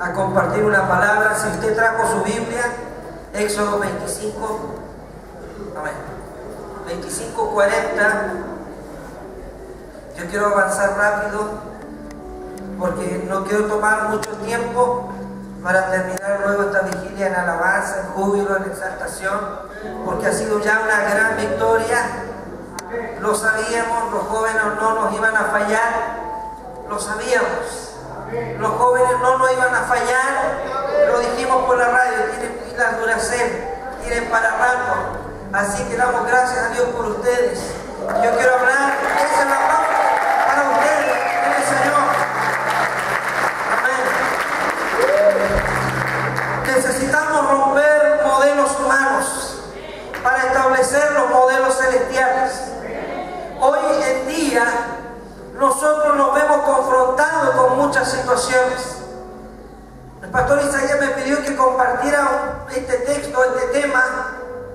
a compartir una palabra. Si usted trajo su Biblia, Éxodo 25, amén, 25:40. Yo quiero avanzar rápido porque no quiero tomar mucho tiempo para terminar luego esta vigilia en alabanza, en júbilo, en exaltación, porque ha sido ya una gran victoria. Lo sabíamos, los jóvenes no nos iban a fallar, lo sabíamos. Los jóvenes no nos iban a fallar, lo dijimos por la radio, tienen pilas Duracell, tienen para rato. Así que damos gracias a Dios por ustedes. Yo quiero hablar, esa es la palabra para ustedes, en el Señor. Amén. Necesitamos romper modelos humanos para establecer los modelos celestiales. Hoy en día nosotros nos vemos confrontados con muchas situaciones. El pastor Isaías me pidió que compartiera este texto, este tema,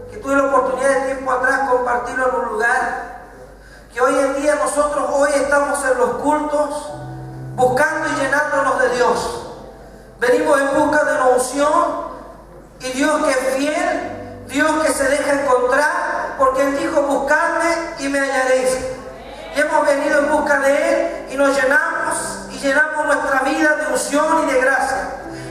que tuve la oportunidad de tiempo atrás compartirlo en un lugar, que hoy en día nosotros hoy estamos en los cultos buscando y llenándonos de Dios. Venimos en busca de una unción y Dios que es fiel, Dios que se deja encontrar, porque Él dijo: buscadme y me hallaréis. Y hemos venido en busca de Él y nos llenamos y llenamos nuestra vida de unción y de gracia.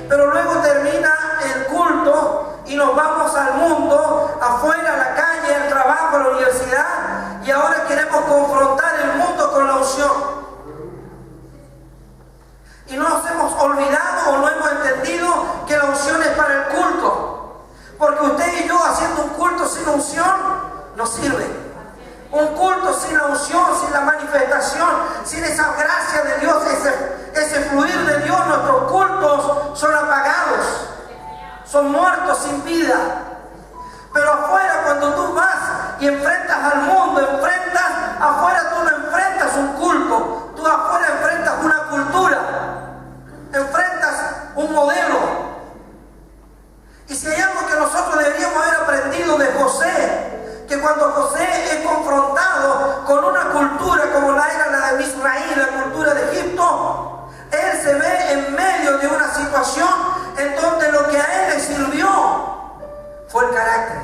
Pero luego termina el culto y nos vamos al mundo, afuera, a la calle, al trabajo, a la universidad, y ahora queremos confrontar el mundo con la unción. Y nos hemos olvidado o no hemos entendido que la unción es para el culto. Porque usted y yo haciendo un culto sin unción no sirve. Un culto sin la unción, sin la manifestación, sin esa gracia de Dios, ese fluir de Dios, nuestros cultos son apagados, son muertos sin vida. Pero afuera, cuando tú vas y enfrentas al mundo, afuera tú no enfrentas un culto, tú afuera enfrentas una cultura, enfrentas un modelo. Y si hay algo que nosotros deberíamos haber aprendido de José, que cuando José es confrontado con una cultura como la era la de Israel, la cultura de Egipto, él se ve en medio de una situación en donde lo que a él le sirvió fue el carácter.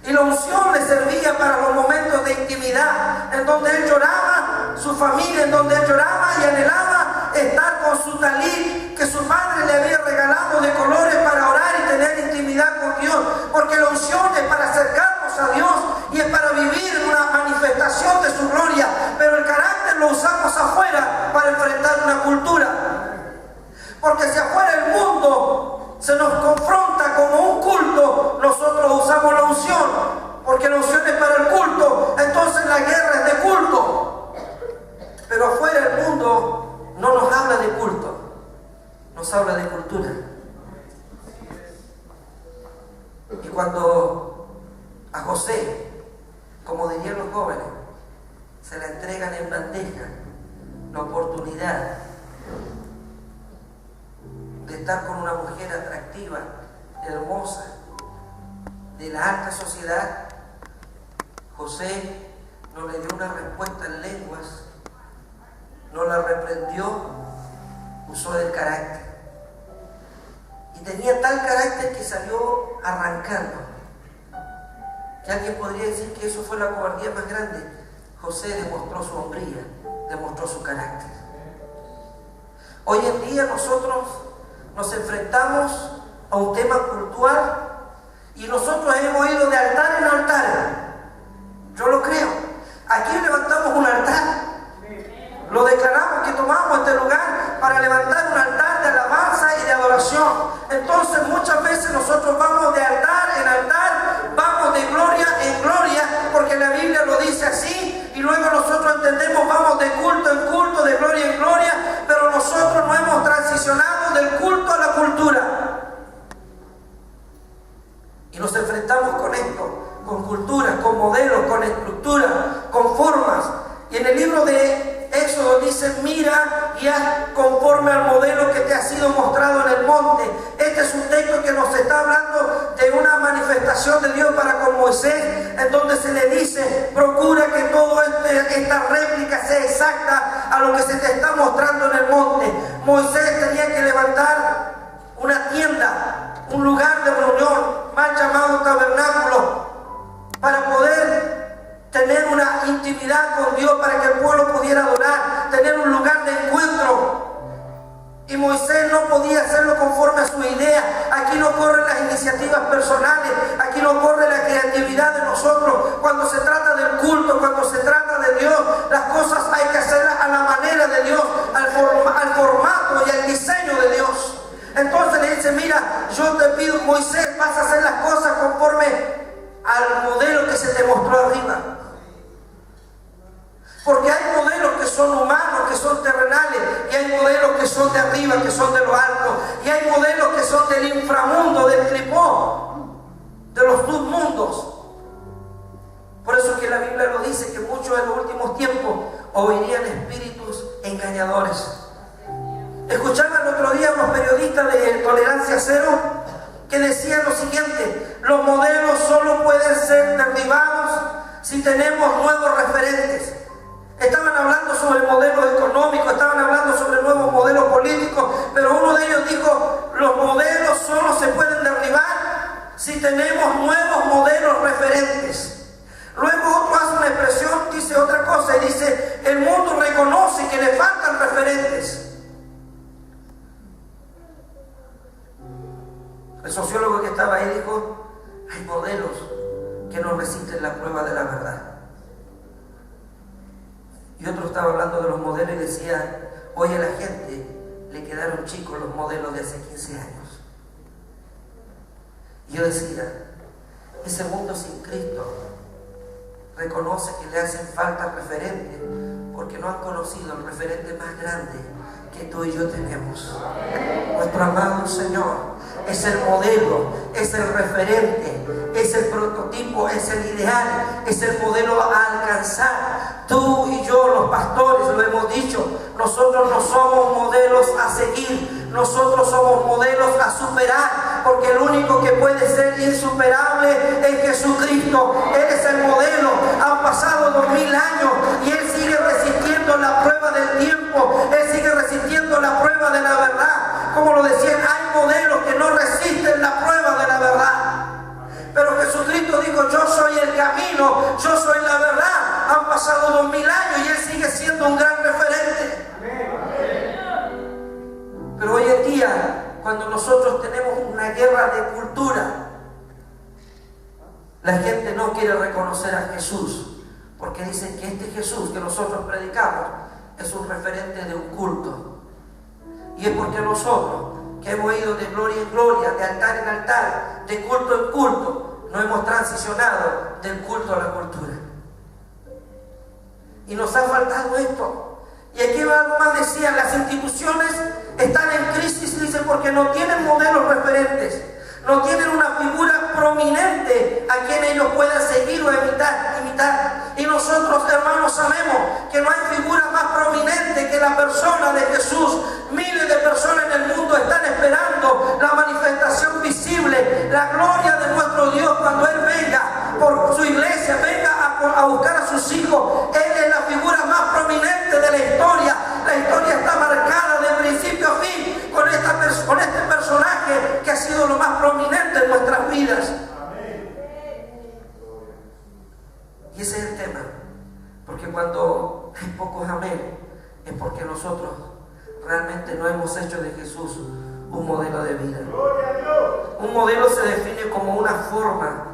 Y la unción le servía para los momentos de intimidad, en donde él lloraba, su familia, en donde él lloraba y anhelaba estar con su talit que su padre le había regalado de colores para orar y tener intimidad con Dios. Porque la unción es para acercarnos a Dios y es para vivir una manifestación de su gloria. Pero el carácter lo usamos afuera para enfrentar una cultura. Porque si afuera el mundo se nos confronta como un culto, nosotros usamos la unción, porque la unción es para el culto, entonces la guerra es de culto. Pero afuera el mundo no nos habla de culto, nos habla de cultura. Y cuando a José, como dirían los jóvenes, se le entregan en bandeja la oportunidad de estar con una mujer atractiva, hermosa, de la alta sociedad, José no le dio una respuesta en lenguas, no la reprendió, usó del carácter. Y tenía tal carácter que salió arrancando. Que alguien podría decir que eso fue la cobardía más grande. José demostró su hombría, demostró su carácter. Hoy en día nosotros nos enfrentamos a un tema cultural y nosotros hemos ido de altar en altar. Yo lo creo. Aquí levantamos un altar. Lo declaramos que tomamos este lugar para levantar un altar de alabanza y de adoración. Entonces muchas veces nosotros vamos de altar en altar, vamos de gloria en gloria, porque la Biblia lo dice así, y luego nosotros entendemos, vamos de culto en culto, de gloria en gloria, pero nosotros no hemos transicionado del culto a la cultura. Y nos enfrentamos con esto, con culturas, con modelos, con estructuras, con formas. Y en el libro de Éxodo dice: mira y haz conforme al modelo que te ha sido mostrado en el monte. Este es un texto que nos está hablando de una manifestación de Dios para con Moisés, en donde se le dice: procura que toda esta réplica sea exacta a lo que se te está mostrando en el monte. Moisés tenía que tabernáculo para poder tener una intimidad con Dios, para que el pueblo pudiera adorar, tener un lugar de encuentro. Y Moisés no podía hacerlo conforme a su idea. Aquí no corren las iniciativas personales, aquí no corre la creatividad de nosotros. Cuando se trata del culto, cuando se trata de Dios, las cosas hay que hacerlas a la manera de Dios, al formato y al diseño de Dios. Entonces le dice, mira, yo te pido, Moisés, vas a hacer las cosas conforme al modelo que se te mostró arriba. Porque hay modelos que son humanos, que son terrenales, y hay modelos que son de arriba, que son de lo alto, y hay modelos que son del inframundo, del clipón, de los submundos. Por eso es que la Biblia lo dice, que muchos en los últimos tiempos oirían espíritus engañadores. Escuchaba el otro día unos periodistas de Tolerancia Cero que decían lo siguiente: los modelos solo pueden ser derribados si tenemos nuevos referentes. Estaban hablando sobre el modelo económico, estaban hablando sobre el nuevo modelo político, pero uno de ellos dijo, los modelos solo se pueden derribar si tenemos nuevos modelos referentes. Luego otro hace una expresión, dice otra cosa y dice, el mundo reconoce que le faltan referentes. El sociólogo que estaba ahí dijo, hay modelos que no resisten la prueba de la verdad. Y otro estaba hablando de los modelos y decía, hoy a la gente le quedaron chicos los modelos de hace 15 años. Y yo decía, ese mundo sin Cristo reconoce que le hacen falta referentes, porque no han conocido el referente más grande que tú y yo tenemos. Nuestro amado Señor es el modelo, es el referente, es el prototipo, es el ideal, es el modelo a alcanzar. Tú y yo, los pastores, lo hemos dicho, nosotros no somos modelos a seguir, nosotros somos modelos a superar, porque el único que puede ser insuperable es Jesucristo. Él es el modelo. Han pasado 2000 años y Él sigue resistiendo la prueba del tiempo, Él sigue resistiendo la prueba de la verdad. Como lo decían, hay modelos que no resisten la prueba de la verdad. Pero Jesucristo dijo, yo soy el camino, yo soy la verdad. Han pasado 2000 años y Él sigue siendo un gran referente. Pero hoy en día, cuando nosotros tenemos una guerra de cultura, la gente no quiere reconocer a Jesús, porque dicen que este Jesús que nosotros predicamos es un referente de un culto. Y es porque nosotros, que hemos ido de gloria en gloria, de altar en altar, de culto en culto, no hemos transicionado del culto a la cultura. Y nos ha faltado esto. Y aquí algo más decía, las instituciones están en crisis, dice, porque no tienen modelos referentes, no tienen una figura prominente a quien ellos puedan seguir o imitar. Y nosotros, hermanos, sabemos que no hay figura más prominente que la persona de Jesús. Miles de personas en el mundo están esperando la manifestación visible, la gloria de nuestro Dios cuando Él venga por su iglesia, venga a buscar a sus hijos. Él es la figura más prominente de la historia. La historia está marcada de principio a fin con este personaje que ha sido lo más prominente en nuestras vidas. Y ese es el tema, porque cuando hay pocos amén, es porque nosotros realmente no hemos hecho de Jesús un modelo de vida. Un modelo se define como una forma,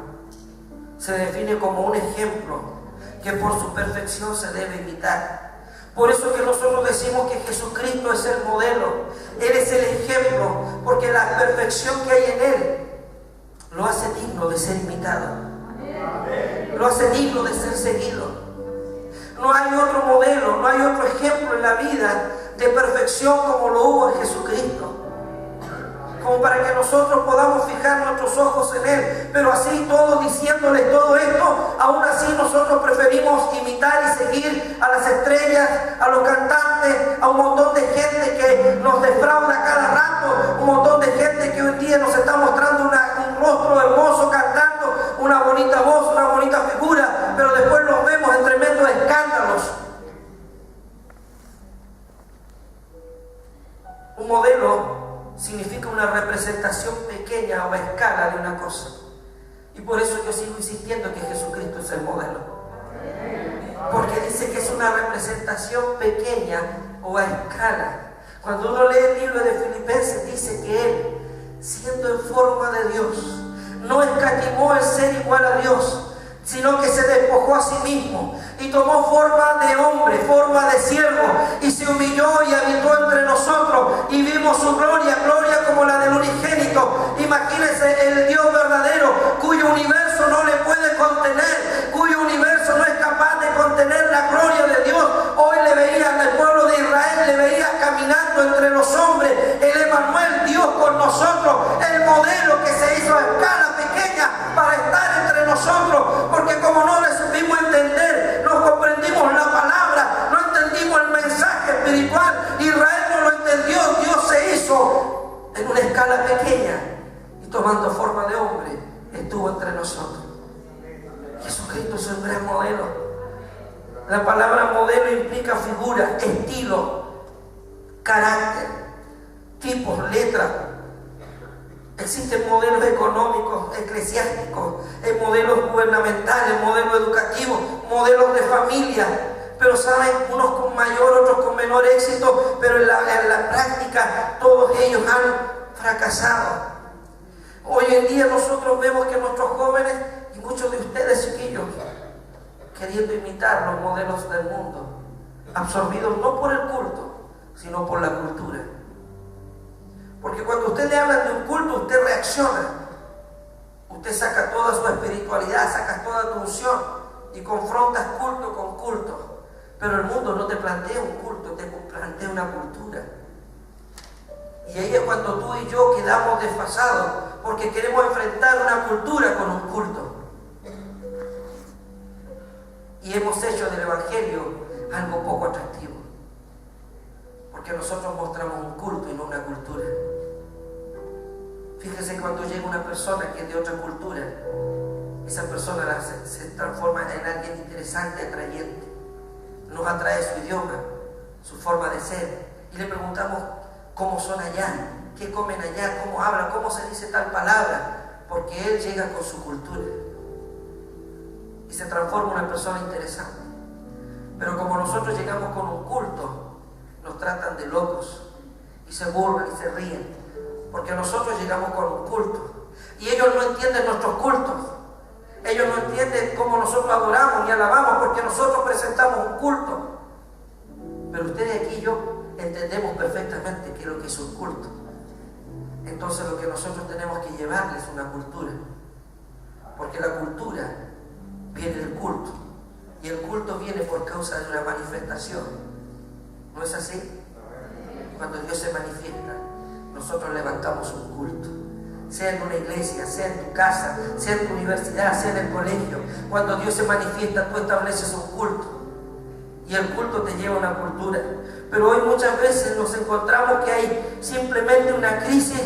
se define como un ejemplo que por su perfección se debe imitar. Por eso que nosotros decimos que Jesucristo es el modelo, Él es el ejemplo, porque la perfección que hay en Él lo hace digno de ser imitado, lo hace digno de ser seguido. No hay otro modelo, no hay otro ejemplo en la vida de perfección como lo hubo en Jesucristo, como para que nosotros podamos fijar nuestros ojos en Él. Pero así todo, diciéndole todo esto, aún así nosotros preferimos imitar y seguir a las estrellas, a los cantantes, a un montón de gente que nos defrauda cada rato, un montón de gente que hoy día nos está mostrando un rostro hermoso cantando, una bonita voz, una bonita figura, pero después los vemos en tremendos escándalos. Un modelo significa una representación pequeña o a escala de una cosa. Y por eso yo sigo insistiendo que Jesucristo es el modelo. Porque dice que es una representación pequeña o a escala. Cuando uno lee el libro de Filipenses, dice que Él, siendo en forma de Dios, no escatimó el ser igual a Dios, sino que se despojó a sí mismo y tomó forma de hombre, forma de siervo, y se humilló y habitó entre nosotros, y vimos su gloria, gloria como la del unigénito. Imagínense el Dios verdadero, cuyo universo no le puede contener, cuyo universo no es capaz de contener la gloria de Dios. Hoy le veía al pueblo de Israel, le veía caminando entre los hombres, el Emmanuel, Dios con nosotros, el modelo que se hizo a escala pequeña para estar entre nosotros, porque como no le supimos entender, no comprendimos la palabra, no entendimos el mensaje espiritual, Israel no lo entendió, Dios se hizo en una escala pequeña y tomando forma de hombre estuvo entre nosotros. Jesucristo es un gran modelo. La palabra modelo implica figura, estilo, carácter, tipos, letras. Existen modelos económicos, eclesiásticos, modelos gubernamentales, modelos educativos, modelos de familia. Pero saben, unos con mayor, otros con menor éxito, pero en la práctica todos ellos han fracasado. Hoy en día nosotros vemos que nuestros jóvenes y muchos de ustedes, chiquillos, queriendo imitar los modelos del mundo, absorbidos no por el culto, sino por la cultura. Porque cuando usted le habla de un culto, usted reacciona. Usted saca toda su espiritualidad, saca toda tu unción y confrontas culto con culto. Pero el mundo no te plantea un culto, te plantea una cultura. Y ahí es cuando tú y yo quedamos desfasados, porque queremos enfrentar una cultura con un culto. Y hemos hecho del Evangelio algo poco atractivo, porque nosotros mostramos un culto y no una cultura. Fíjese, cuando llega una persona que es de otra cultura, esa persona se transforma en alguien interesante, atrayente. Nos atrae su idioma, su forma de ser, y le preguntamos cómo son allá, qué comen allá, cómo hablan, cómo se dice tal palabra, porque él llega con su cultura y se transforma en una persona interesante. Pero como nosotros llegamos con un culto, nos tratan de locos y se burlan y se ríen, porque nosotros llegamos con un culto y ellos no entienden nuestros cultos. Ellos no entienden cómo nosotros adoramos y alabamos, porque nosotros presentamos un culto. Pero ustedes aquí y yo entendemos perfectamente qué es lo que es un culto. Entonces lo que nosotros tenemos que llevarles es una cultura, porque la cultura viene del culto, y el culto viene por causa de una manifestación. ¿No es así? Cuando Dios se manifiesta, nosotros levantamos un culto, sea en una iglesia, sea en tu casa, sea en tu universidad, sea en el colegio. Cuando Dios se manifiesta, tú estableces un culto, y el culto te lleva a una cultura. Pero hoy muchas veces nos encontramos que hay simplemente una crisis,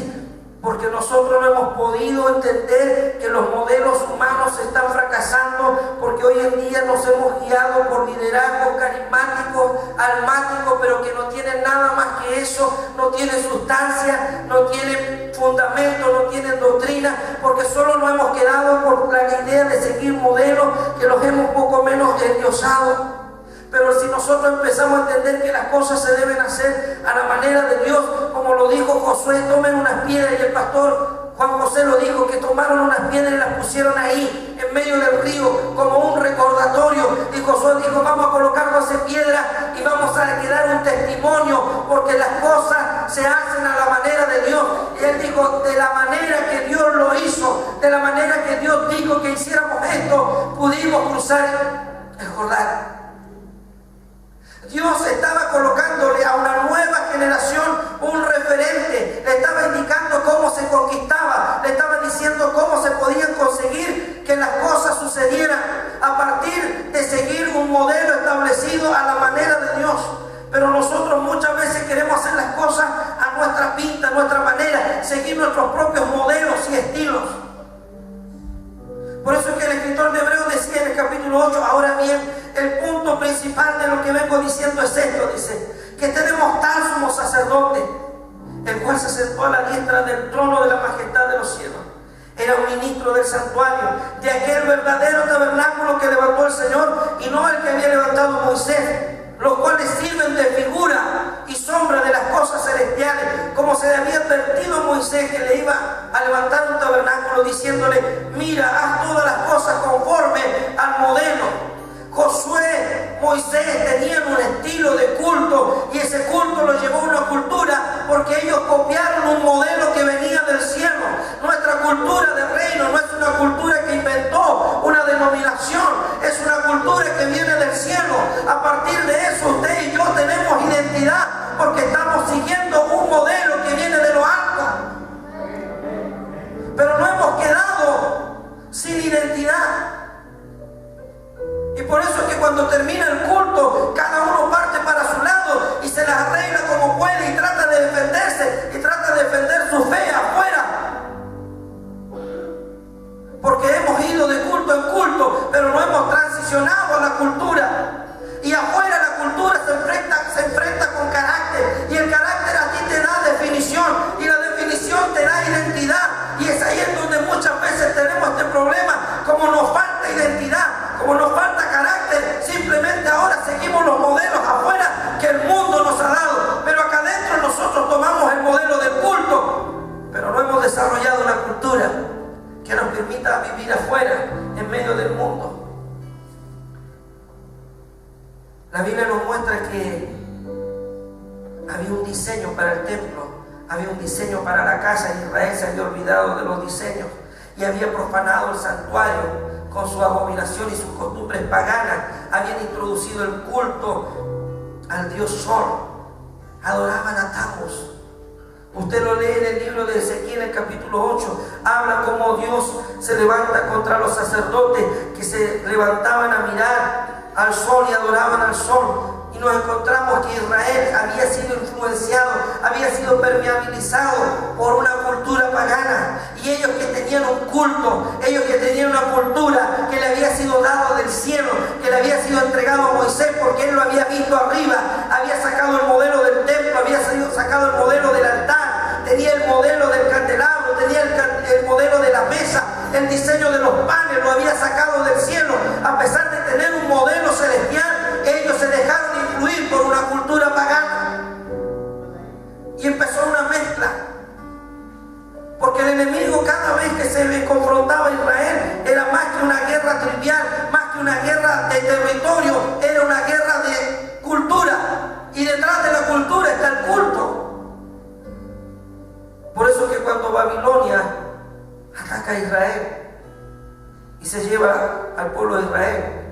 porque nosotros no hemos podido entender que los modelos humanos están fracasando, porque hoy en día nos hemos guiado por liderazgos carismáticos, almáticos, pero que no tienen nada más que eso, no tienen sustancia, no tienen fundamento, no tienen doctrina, porque solo nos hemos quedado por la idea de seguir modelos que los hemos poco menos endiosado. Pero si nosotros empezamos a entender que las cosas se deben hacer a la manera de Dios, como lo dijo Josué, tomen unas piedras, y el pastor Juan José lo dijo, que tomaron unas piedras y las pusieron ahí en medio del río como un recordatorio, y Josué dijo, vamos a colocar 12 piedras y vamos a quedar un testimonio, porque las cosas se hacen a la manera de Dios. Y él dijo, de la manera que Dios lo hizo, de la manera que Dios dijo que hiciéramos esto, pudimos cruzar el Jordán. Dios estaba colocándole a una nueva generación un referente, le estaba indicando cómo se conquistaba, le estaba diciendo cómo se podían conseguir que las cosas sucedieran a partir de seguir un modelo establecido a la manera de Dios. Pero nosotros muchas veces queremos hacer las cosas a nuestra pinta, a nuestra manera, seguir nuestros propios modelos y estilos. Por eso es que el escritor de Hebreos decía en el capítulo 8, ahora bien, el punto principal de lo que vengo diciendo es esto, dice, que tenemos tal sumo sacerdote, el cual se sentó a la diestra del trono de la majestad de los cielos, era un ministro del santuario, de aquel verdadero tabernáculo que levantó el Señor y no el que había levantado Moisés, los cuales sirven de figura y sombra de las cosas celestiales, como se le había advertido a Moisés que le iba a levantar un tabernáculo, diciéndole: mira, haz todas las cosas conforme al modelo. Josué, Moisés tenían un estilo de culto, y ese culto lo llevó a una cultura porque ellos copiaron un modelo que venía del cielo. Nuestra cultura de reino no es una cultura que inventó una denominación, es una cultura que viene del cielo. A partir de eso usted y yo tenemos identidad porque estamos siguiendo un modelo que viene de lo alto. Pero no hemos quedado sin identidad. Y por eso es que cuando termina el culto, cada uno parte para su lado y se las arregla como puede y trata de defenderse y trata de defender su fe afuera. Porque hemos ido de culto en culto, pero no hemos transicionado a la cultura. Y afuera la cultura se enfrenta con carácter. Y el carácter a ti te da definición. Y la definición te da identidad. Y es ahí en donde muchas veces tenemos este problema. Como nos falta identidad, como nos falta carácter, simplemente ahora seguimos los modelos afuera que el mundo nos ha dado. Pero acá adentro nosotros tomamos el modelo del culto, pero no hemos desarrollado una cultura que nos permita vivir afuera, en medio del mundo. La Biblia nos muestra que había un diseño para el templo, había un diseño para la casa, y Israel se había olvidado de los diseños y había profanado el santuario con su abominación y sus costumbres paganas. Habían introducido el culto al dios Sol, adoraban a Tammuz. Usted lo lee en el libro de Ezequiel, en el capítulo 8, habla cómo Dios se levanta contra los sacerdotes que se levantaban a mirar al sol y adoraban al sol. Y nos encontramos que Israel había sido influenciado, había sido permeabilizado por una cultura pagana. Y ellos que tenían un culto, ellos que tenían una cultura que le había sido dado del cielo, que le había sido entregado a Moisés porque él lo había visto arriba, había sacado el modelo del templo, había sacado el modelo del altar, tenía el modelo del candelabro, tenía el modelo de la mesa, el diseño de los panes, lo había sacado del cielo. A pesar de tener un modelo celestial, ellos se dejaron influir por una cultura pagana. Y empezó una mezcla. Porque el enemigo, cada vez que se le confrontaba a Israel, era más que una guerra trivial, más que una guerra de territorio, era una guerra de cultura. Y detrás de la cultura está el culto. Por eso que cuando Babilonia ataca a Israel y se lleva al pueblo de Israel,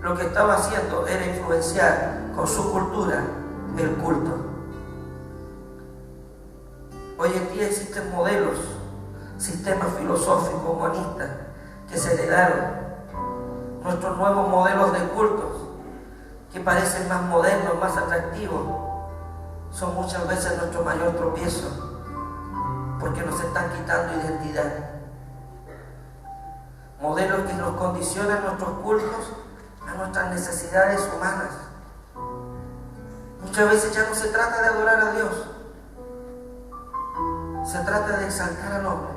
lo que estaba haciendo era influenciar con su cultura el culto. Hoy en día existen modelos, sistemas filosóficos, humanistas, que se heredaron. Nuestros nuevos modelos de cultos, que parecen más modernos, más atractivos, son muchas veces nuestro mayor tropiezo, porque nos están quitando identidad. Modelos que nos condicionan nuestros cultos a nuestras necesidades humanas. Muchas veces ya no se trata de adorar a Dios, se trata de exaltar al hombre.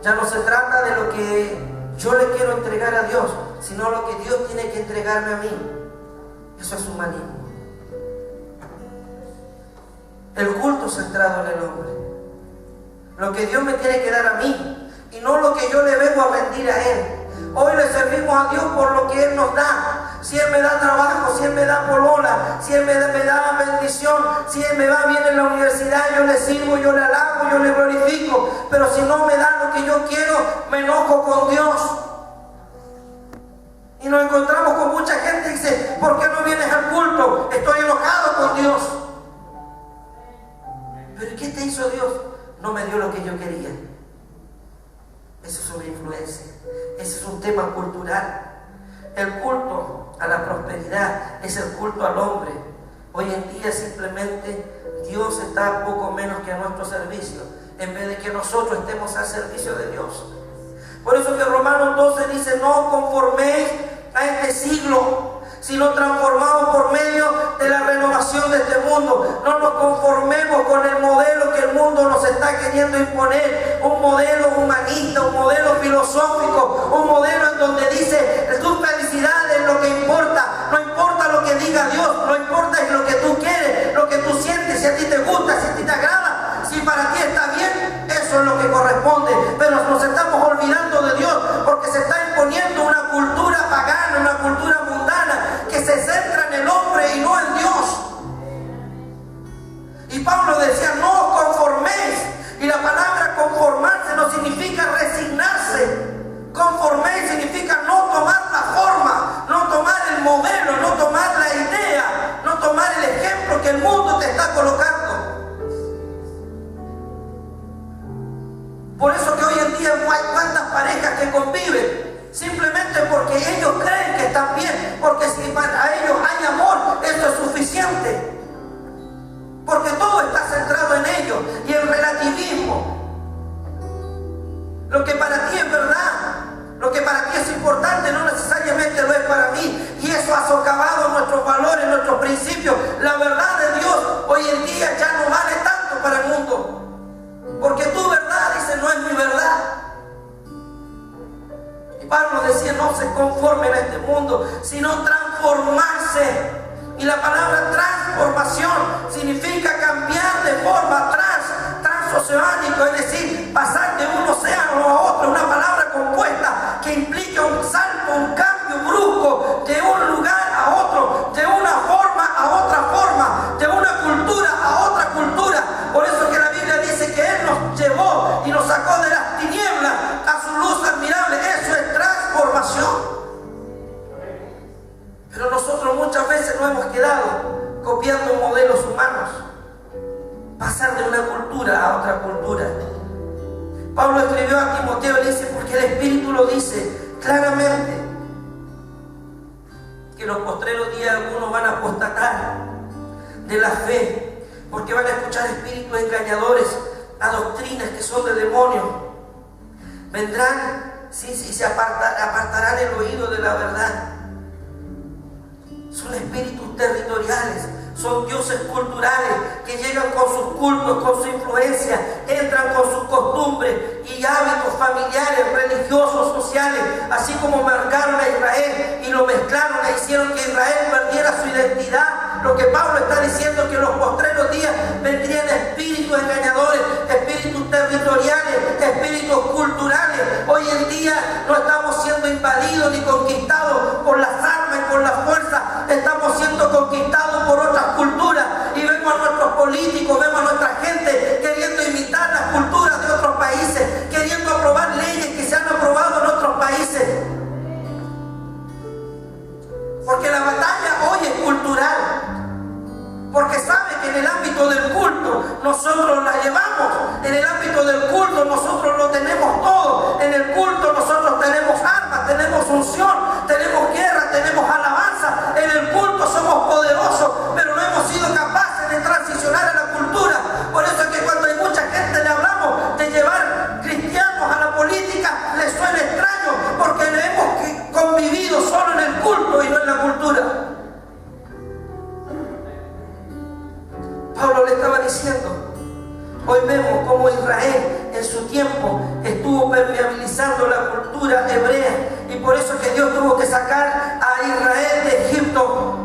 Ya no se trata de lo que yo le quiero entregar a Dios, sino lo que Dios tiene que entregarme a mí. Eso es humanismo. El culto centrado en el hombre, lo que Dios me tiene que dar a mí y no lo que yo le vengo a rendir a Él. Hoy le servimos a Dios por lo que Él nos da. Si Él me da trabajo, si Él me da polola, si Él me da bendición, si Él me va bien en la universidad, yo le sirvo, yo le alabo, yo le glorifico. Pero si no me da lo que yo quiero, me enojo con Dios. Y nos encontramos con mucha gente que dice: ¿por qué no vienes al culto? Estoy enojado con Dios. ¿Pero qué te hizo Dios? No me dio lo que yo quería. Eso es una influencia. Ese es un tema cultural. El culto a la prosperidad es el culto al hombre. Hoy en día simplemente Dios está poco menos que a nuestro servicio, en vez de que nosotros estemos al servicio de Dios. Por eso que Romanos 12 dice: no conforméis a este siglo, sino transformados por medio de la renovación de este mundo. No nos conformemos con el modelo que el mundo nos está queriendo queriendo imponer un modelo humanista, un modelo filosófico, un modelo en donde dice tu felicidad es lo que importa, no importa lo que diga Dios, no importa es lo que tú quieres, lo que tú sientes, si a ti te gusta, si a ti te agrada, si para ti está bien, eso es lo que corresponde. Pero nos estamos olvidando de Dios porque se está imponiendo una cultura pagana, una cultura mundana que se centra en el hombre y no en Dios. Y Pablo decía, no os conforméis. Y la palabra conformarse no significa resignarse. Conforméis significa no tomar la forma, no tomar el modelo, no tomar la idea, no tomar el ejemplo que el mundo te está colocando. Por eso que hoy en día hay cuantas parejas que conviven, simplemente porque ellos creen que están bien, porque si para ellos hay amor, esto es suficiente. Porque todo está centrado en ellos y el relativismo. Lo que para ti es verdad, lo que para ti es importante, no necesariamente lo es para mí. Y eso ha socavado nuestros valores, nuestros principios. La verdad de Dios hoy en día ya no vale tanto para el mundo. Porque tu verdad, dice, no es mi verdad. Y Pablo decía, no se conformen a este mundo, sino transformarse. Y la palabra transformación significa cambiar de forma, transoceánico, es decir, pasar de un océano a otro, una palabra compuesta que implica un salto, un cambio brusco de un lugar a otro, de una forma a otra forma, de una cultura a otra cultura. Por eso que la Biblia dice que Él nos llevó y nos sacó de las tinieblas a su luz admirable. Eso es transformación. Pero nosotros muchas veces nos hemos quedado copiando modelos humanos. Pasar de una cultura a otra cultura. Pablo escribió a Timoteo y le dice, porque el Espíritu lo dice claramente, que en los postreros días algunos van a apostatar de la fe, porque van a escuchar espíritus engañadores, a doctrinas que son de demonios. Vendrán y se apartarán el oído de la verdad. Son espíritus territoriales, son dioses culturales que llegan con sus cultos, con su influencia, entran con sus costumbres y hábitos familiares, religiosos, sociales, así como marcaron a Israel y lo mezclaron e hicieron que Israel perdiera su identidad. Lo que Pablo está diciendo es que en los postreros días vendrían espíritus engañadores, espíritus territoriales, espíritus culturales. Hoy en día no estamos siendo invadidos ni conquistados por las armas y por la fuerza, estamos siendo conquistados por otras culturas y vemos a nuestros políticos, vemos a nuestra gente queriendo imitar las culturas de otros países, queriendo aprobar leyes que se han aprobado en otros países. Porque la batalla hoy es cultural. Porque sabe que en el ámbito del culto nosotros la llevamos. En el ámbito del culto nosotros lo tenemos todo. En el culto nosotros tenemos armas, tenemos unción, tenemos guerra, tenemos alabanza. En el culto somos poderosos, pero no hemos sido capaces de transicionar a la cultura. Por eso es que cuando hay mucha gente le hablamos de llevar cristianos a la política, les suena extraño, porque le hemos convivido solo en el culto y no en la cultura. Pablo le estaba diciendo, hoy vemos cómo Israel en su tiempo estuvo permeabilizando la cultura hebrea y por eso que Dios tuvo que sacar a Israel de Egipto.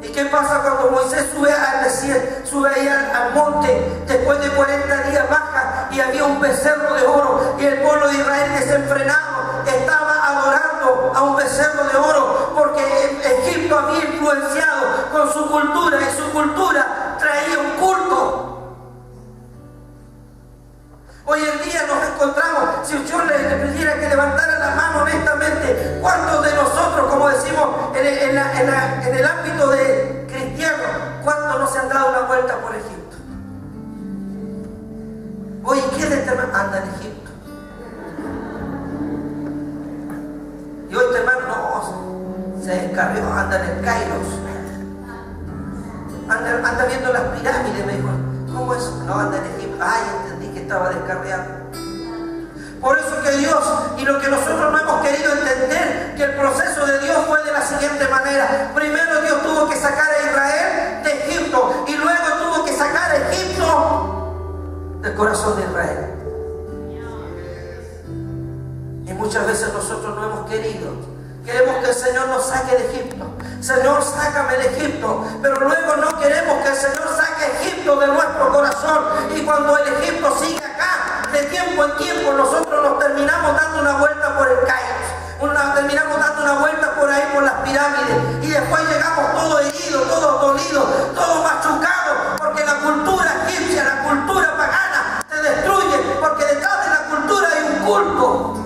¿Y qué pasa cuando Moisés sube al desierto, sube ahí al monte, después de 40 días baja y había un becerro de oro y el pueblo de Israel desenfrenado estaba adorando a un becerro de oro porque Egipto había influenciado con su cultura y su cultura traía un culto. Hoy en día nos encontramos, si yo le pidiera que levantara la mano honestamente, ¿cuántos de nosotros, como decimos en el ámbito de cristiano, cuántos no se han dado una vuelta por Egipto? Oye, ¿quién anda en Egipto? Y hoy tu hermano no, se descarrió, anda en el Kairos. Anda viendo las pirámides, me dijo. ¿Cómo es? No, anda en Egipto. Ay, entendí que estaba descarriado. Por eso que Dios, y lo que nosotros no hemos querido entender, que el proceso de Dios fue de la siguiente manera. Primero Dios tuvo que sacar a Israel de Egipto, y luego tuvo que sacar a Egipto corazón de Israel. Y muchas veces nosotros no hemos querido. Queremos que el Señor nos saque de Egipto. Señor, sácame de Egipto. Pero luego no queremos que el Señor saque Egipto de nuestro corazón. Y cuando el Egipto sigue acá, de tiempo en tiempo, nosotros nos terminamos dando una vuelta por el Cairo. Terminamos dando una vuelta por ahí, por las pirámides. Y después llegamos todos heridos, todos dolidos, todos machucados. Porque la cultura egipcia, la cultura pagana, se destruye. Porque detrás de la cultura hay un culto.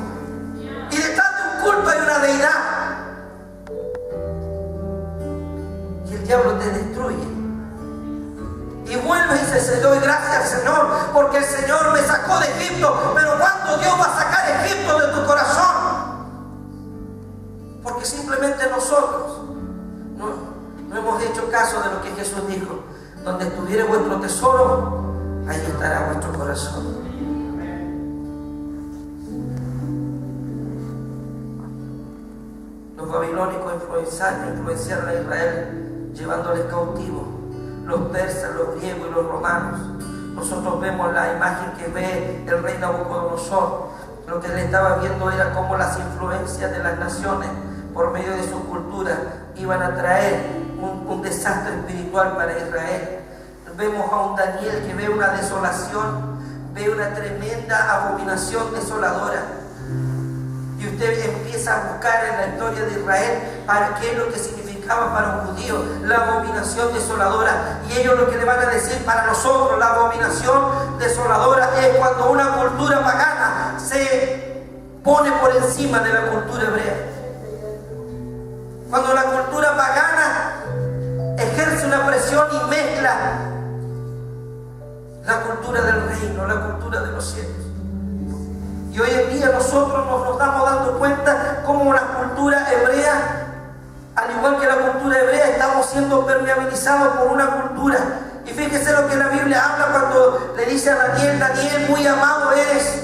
Y detrás de un culto hay una deidad. Y el diablo te destruye. Y vuelve y dice, doy gracias, Señor, porque el Señor me sacó de Egipto. Pero ¿cuándo Dios va a sacar Egipto de tu corazón? Porque simplemente nosotros no hemos hecho caso de lo que Jesús dijo. Donde estuviere vuestro tesoro, ahí estará vuestro corazón. Los babilónicos influenciaron a Israel, llevándoles cautivos. Los persas, los griegos y los romanos. Nosotros vemos la imagen que ve el rey Nabucodonosor. Lo que él estaba viendo era cómo las influencias de las naciones, por medio de su cultura, iban a traer un desastre espiritual para Israel. Vemos a un Daniel que ve una desolación, ve una tremenda abominación desoladora. Y usted empieza a buscar en la historia de Israel para qué es lo que significaba para un judío la abominación desoladora. Y ellos lo que le van a decir para nosotros, la abominación desoladora es cuando una cultura pagana se pone por encima de la cultura hebrea. Cuando la cultura pagana ejerce una presión y mezcla la cultura del reino, la cultura de los cielos. Y hoy en día nosotros nos estamos dando cuenta cómo la cultura hebrea, al igual que la cultura hebrea, estamos siendo permeabilizados por una cultura. Y fíjese lo que la Biblia habla cuando le dice a Daniel, Daniel, muy amado eres.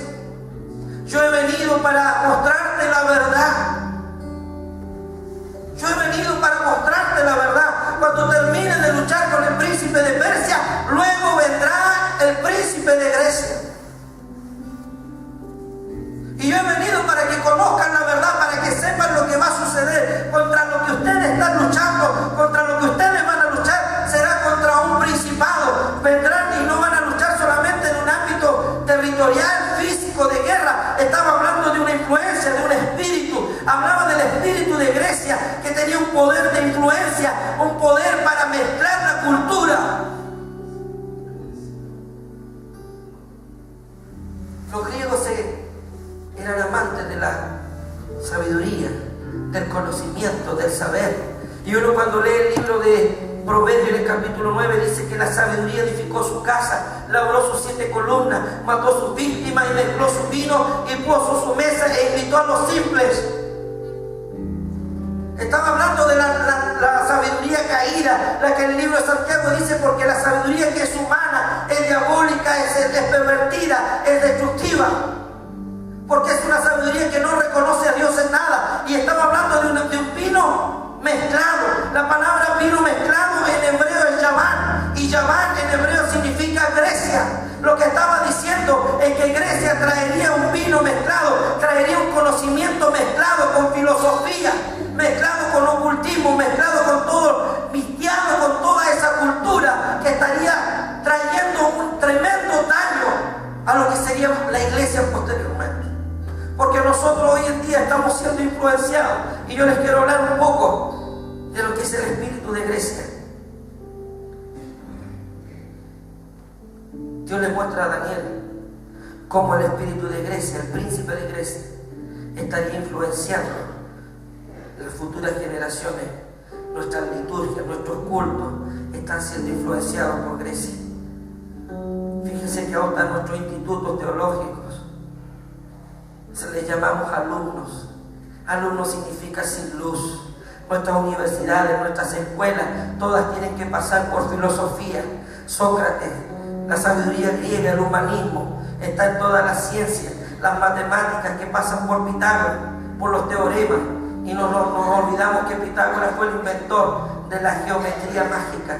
Yo he venido para mostrarte la verdad. Yo he venido para mostrarte la verdad. Cuando termines de luchar con el príncipe de Persia, luego vendrá el príncipe de Grecia. Y yo he venido para que conozcan la verdad, para que sepan lo que va a suceder. Contra lo que ustedes están luchando, contra lo que ustedes van a luchar, será contra un principado. Vendrán y no van a luchar solamente en un ámbito territorial, físico, de guerra. Estaba hablando de una influencia, de un espíritu. Hablaba del espíritu de Grecia, que tenía un poder de influencia, un poder para mezclar la cultura. Los griegos eran amantes de la sabiduría, del conocimiento, del saber. Y uno cuando lee el libro de Proverbios en el capítulo 9 dice que la sabiduría edificó su casa, labró sus 7 columnas, mató sus víctimas y mezcló su vino y puso su mesa e invitó a los simples. Estaba hablando de la sabiduría caída, la que en el libro de Santiago dice, porque la sabiduría que es humana, es diabólica, es pervertida, es destructiva. Porque es una sabiduría que no reconoce a Dios en nada. Y estaba hablando de un vino mezclado. La palabra vino mezclado en hebreo es Yaván. Y Yaván en hebreo significa Grecia. Lo que estaba diciendo es que Grecia traería un vino mezclado, traería un conocimiento mezclado con filosofía, mezclado con ocultismo, mezclado con todo, mezclado con toda esa cultura que estaría trayendo un tremendo daño a lo que sería la iglesia posteriormente. Porque nosotros hoy en día estamos siendo influenciados. Y yo les quiero hablar un poco de lo que es el espíritu de Grecia. Dios le muestra a Daniel cómo el espíritu de Grecia, el príncipe de Grecia, estaría influenciando las futuras generaciones. Nuestras liturgias, nuestros cultos están siendo influenciados por Grecia. Fíjense que ahora nuestros institutos teológicos se les llamamos alumnos. Alumnos significa sin luz. Nuestras universidades, nuestras escuelas, todas tienen que pasar por filosofía. Sócrates, la sabiduría griega, el humanismo, está en todas las ciencias, las matemáticas que pasan por Pitágoras, por los teoremas. Y nos olvidamos que Pitágoras fue el inventor de la geometría mágica.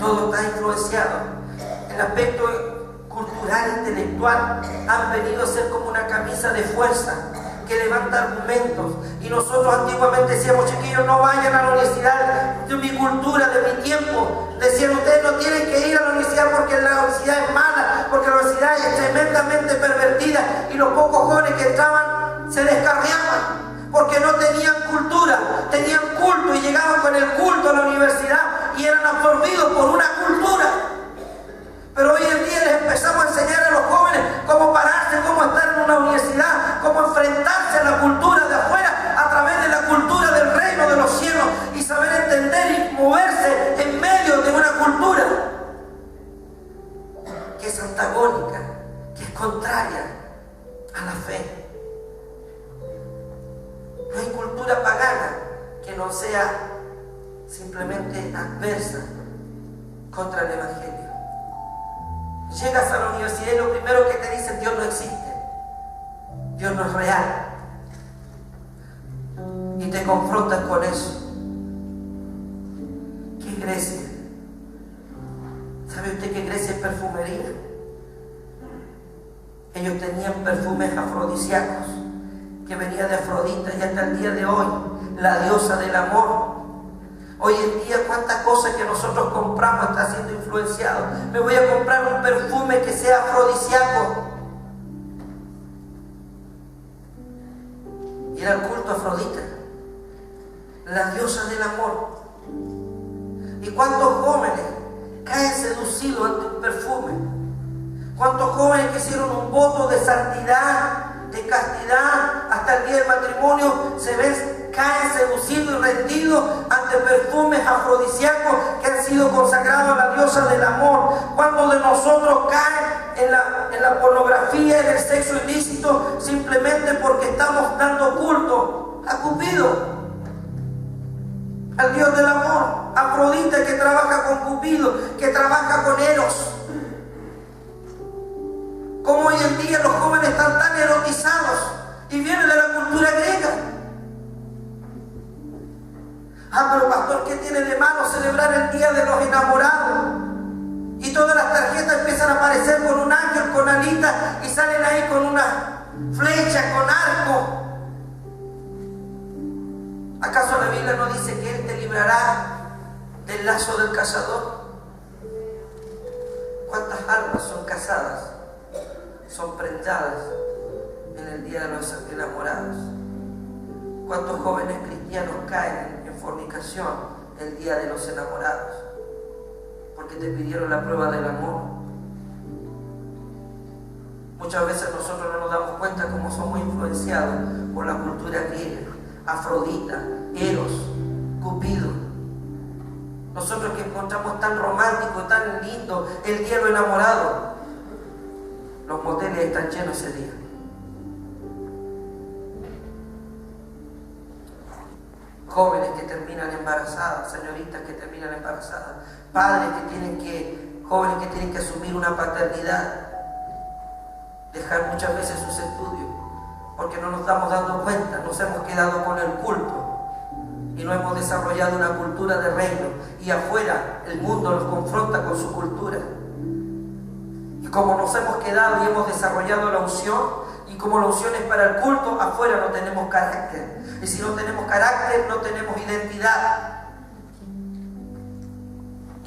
Todo está influenciado. el aspecto cultural, intelectual, han venido a ser como una camisa de fuerza que levanta argumentos. Y nosotros antiguamente decíamos, chiquillos, no vayan a la universidad. De mi cultura, de mi tiempo, decían, ustedes no tienen que ir a la universidad porque la universidad es mala, porque la universidad es tremendamente pervertida, y los pocos jóvenes que entraban se descarriaban porque no tenían cultura, tenían culto y llegaban con el culto a la universidad y eran absorbidos por una cultura. Pero hoy en día les empezamos a enseñar a los jóvenes cómo pararse, cómo estar en una universidad, cómo enfrentarse a la cultura de afuera a través de la cultura del reino de los cielos y saber entender y moverse en medio de una cultura que es antagónica, que es contraria a la fe. No hay cultura pagana que no sea simplemente adversa contra el Evangelio. Llegas a la universidad y lo primero que te dicen, Dios no existe, Dios no es real, y te confrontas con eso. ¿Qué Grecia? ¿Sabe usted que Grecia es perfumería? Ellos tenían perfumes afrodisíacos que venía de Afrodita, y hasta el día de hoy la diosa del amor. Hoy en día cuántas cosas que nosotros compramos está siendo influenciado. Me voy a comprar un perfume que sea afrodisíaco. Y era el culto a Afrodita, la diosa del amor. ¿Y cuántos jóvenes caen seducidos ante un perfume? ¿Cuántos jóvenes que hicieron un voto de santidad, de castidad, hasta el día del matrimonio caen seducidos y rendidos ante perfumes afrodisíacos que han sido consagrados a la diosa del amor? ¿Cuántos de nosotros caen en la pornografía, en el sexo ilícito, simplemente porque estamos dando culto a Cupido, al Dios del amor? Afrodita, que trabaja con Cupido, que trabaja con Eros. Como hoy en día los jóvenes están tan erotizados y vienen de la cultura griega. Pero pastor, ¿qué tiene de malo celebrar el día de los enamorados? Y todas las tarjetas empiezan a aparecer con un ángel, con alitas, y salen ahí con una flecha, con arco. ¿Acaso la Biblia no dice que Él te librará del lazo del cazador? ¿Cuántas almas son casadas, son prendadas en el día de los enamorados? ¿Cuántos jóvenes cristianos caen en fornicación el día de los enamorados? Porque te pidieron la prueba del amor. Muchas veces nosotros no nos damos cuenta cómo somos influenciados por la cultura griega. Afrodita, Eros, Cupido. Nosotros que encontramos tan romántico, tan lindo el día de los enamorados, los moteles están llenos ese día. Jóvenes que terminan embarazadas, señoritas que terminan embarazadas, padres jóvenes que tienen que asumir una paternidad, dejar muchas veces sus estudios, porque no nos estamos dando cuenta, nos hemos quedado con el culto y no hemos desarrollado una cultura de reino, y afuera el mundo nos confronta con su cultura. Y como nos hemos quedado y hemos desarrollado la unción, y como la unción es para el culto, afuera no tenemos carácter. Y si no tenemos carácter, no tenemos identidad.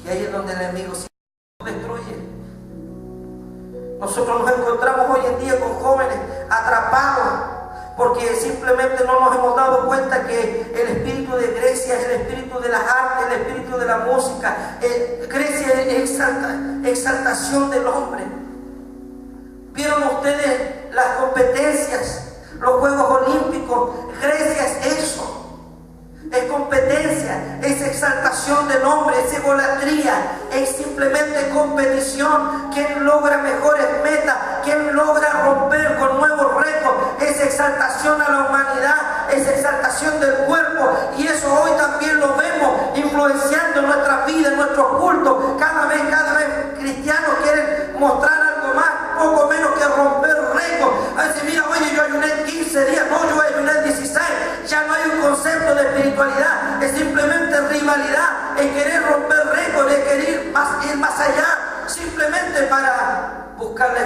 Y ahí es donde el enemigo nos destruye. Nosotros nos encontramos hoy en día con jóvenes atrapados porque simplemente no nos hemos dado cuenta que el espíritu de Grecia es el espíritu de las artes, el espíritu de la música. Grecia es exaltación del hombre. ¿Vieron ustedes las competencias, los Juegos Olímpicos? Grecia es eso. Es competencia, es exaltación del hombre, es egolatría, es simplemente competición. ¿Quién logra mejores metas? ¿Quién logra romper con nuevos récords? Es exaltación a la humanidad, es exaltación del cuerpo, y eso hoy también lo vemos influenciando en nuestra vida, en nuestros cultos. Cada vez cristianos quieren mostrar algo más, poco menos que romper récords. A decir, mira, oye, yo ayuné 15 días, no, yo ayuné 16. Ya no hay un concepto de espiritualidad, es simplemente rivalidad, es querer romper récords, es querer ir más allá, simplemente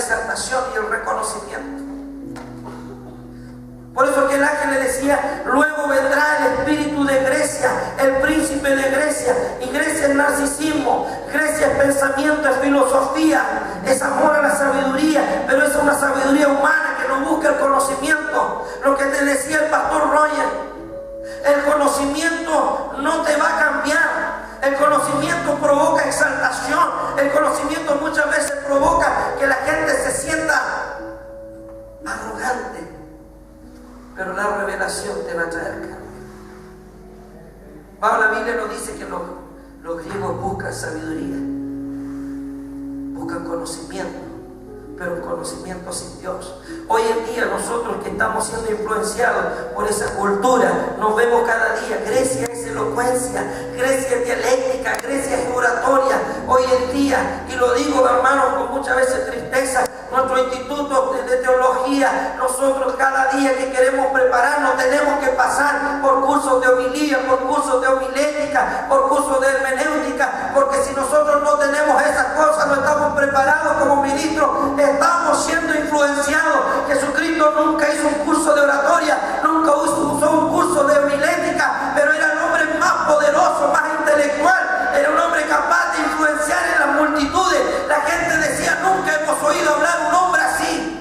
exaltación y el reconocimiento. Por eso que el ángel le decía, luego vendrá el espíritu de Grecia, el príncipe de Grecia. Y Grecia es narcisismo, Grecia es pensamiento, es filosofía, es amor a la sabiduría, pero es una sabiduría humana que no busca el conocimiento. Lo que te decía el pastor Roger, el conocimiento no te va a cambiar. El conocimiento provoca exaltación, el conocimiento muchas veces provoca que la gente se sienta arrogante. Pero la revelación te va a traer cambio. La Biblia nos dice que los griegos buscan sabiduría, buscan conocimiento, pero un conocimiento sin Dios. Hoy en día nosotros que estamos siendo influenciados por esa cultura, nos vemos cada día. Grecia es elocuencia, Grecia es dialéctica, Grecia es oratoria. Hoy en día, y lo digo hermanos con muchas veces tristeza, nuestro instituto de teología, nosotros cada día que queremos prepararnos tenemos que pasar por cursos de homilía, por cursos de homilética, por cursos de hermenéutica, porque si nosotros no tenemos esas cosas, no estamos preparados como ministros, estamos siendo influenciados. Jesucristo nunca hizo un curso de oratoria, nunca usó un curso de homilética, pero era el hombre más poderoso, más intelectual, era un hombre capaz de influenciar en las multitudes. La gente decía, nunca hemos oído hablar un hombre así.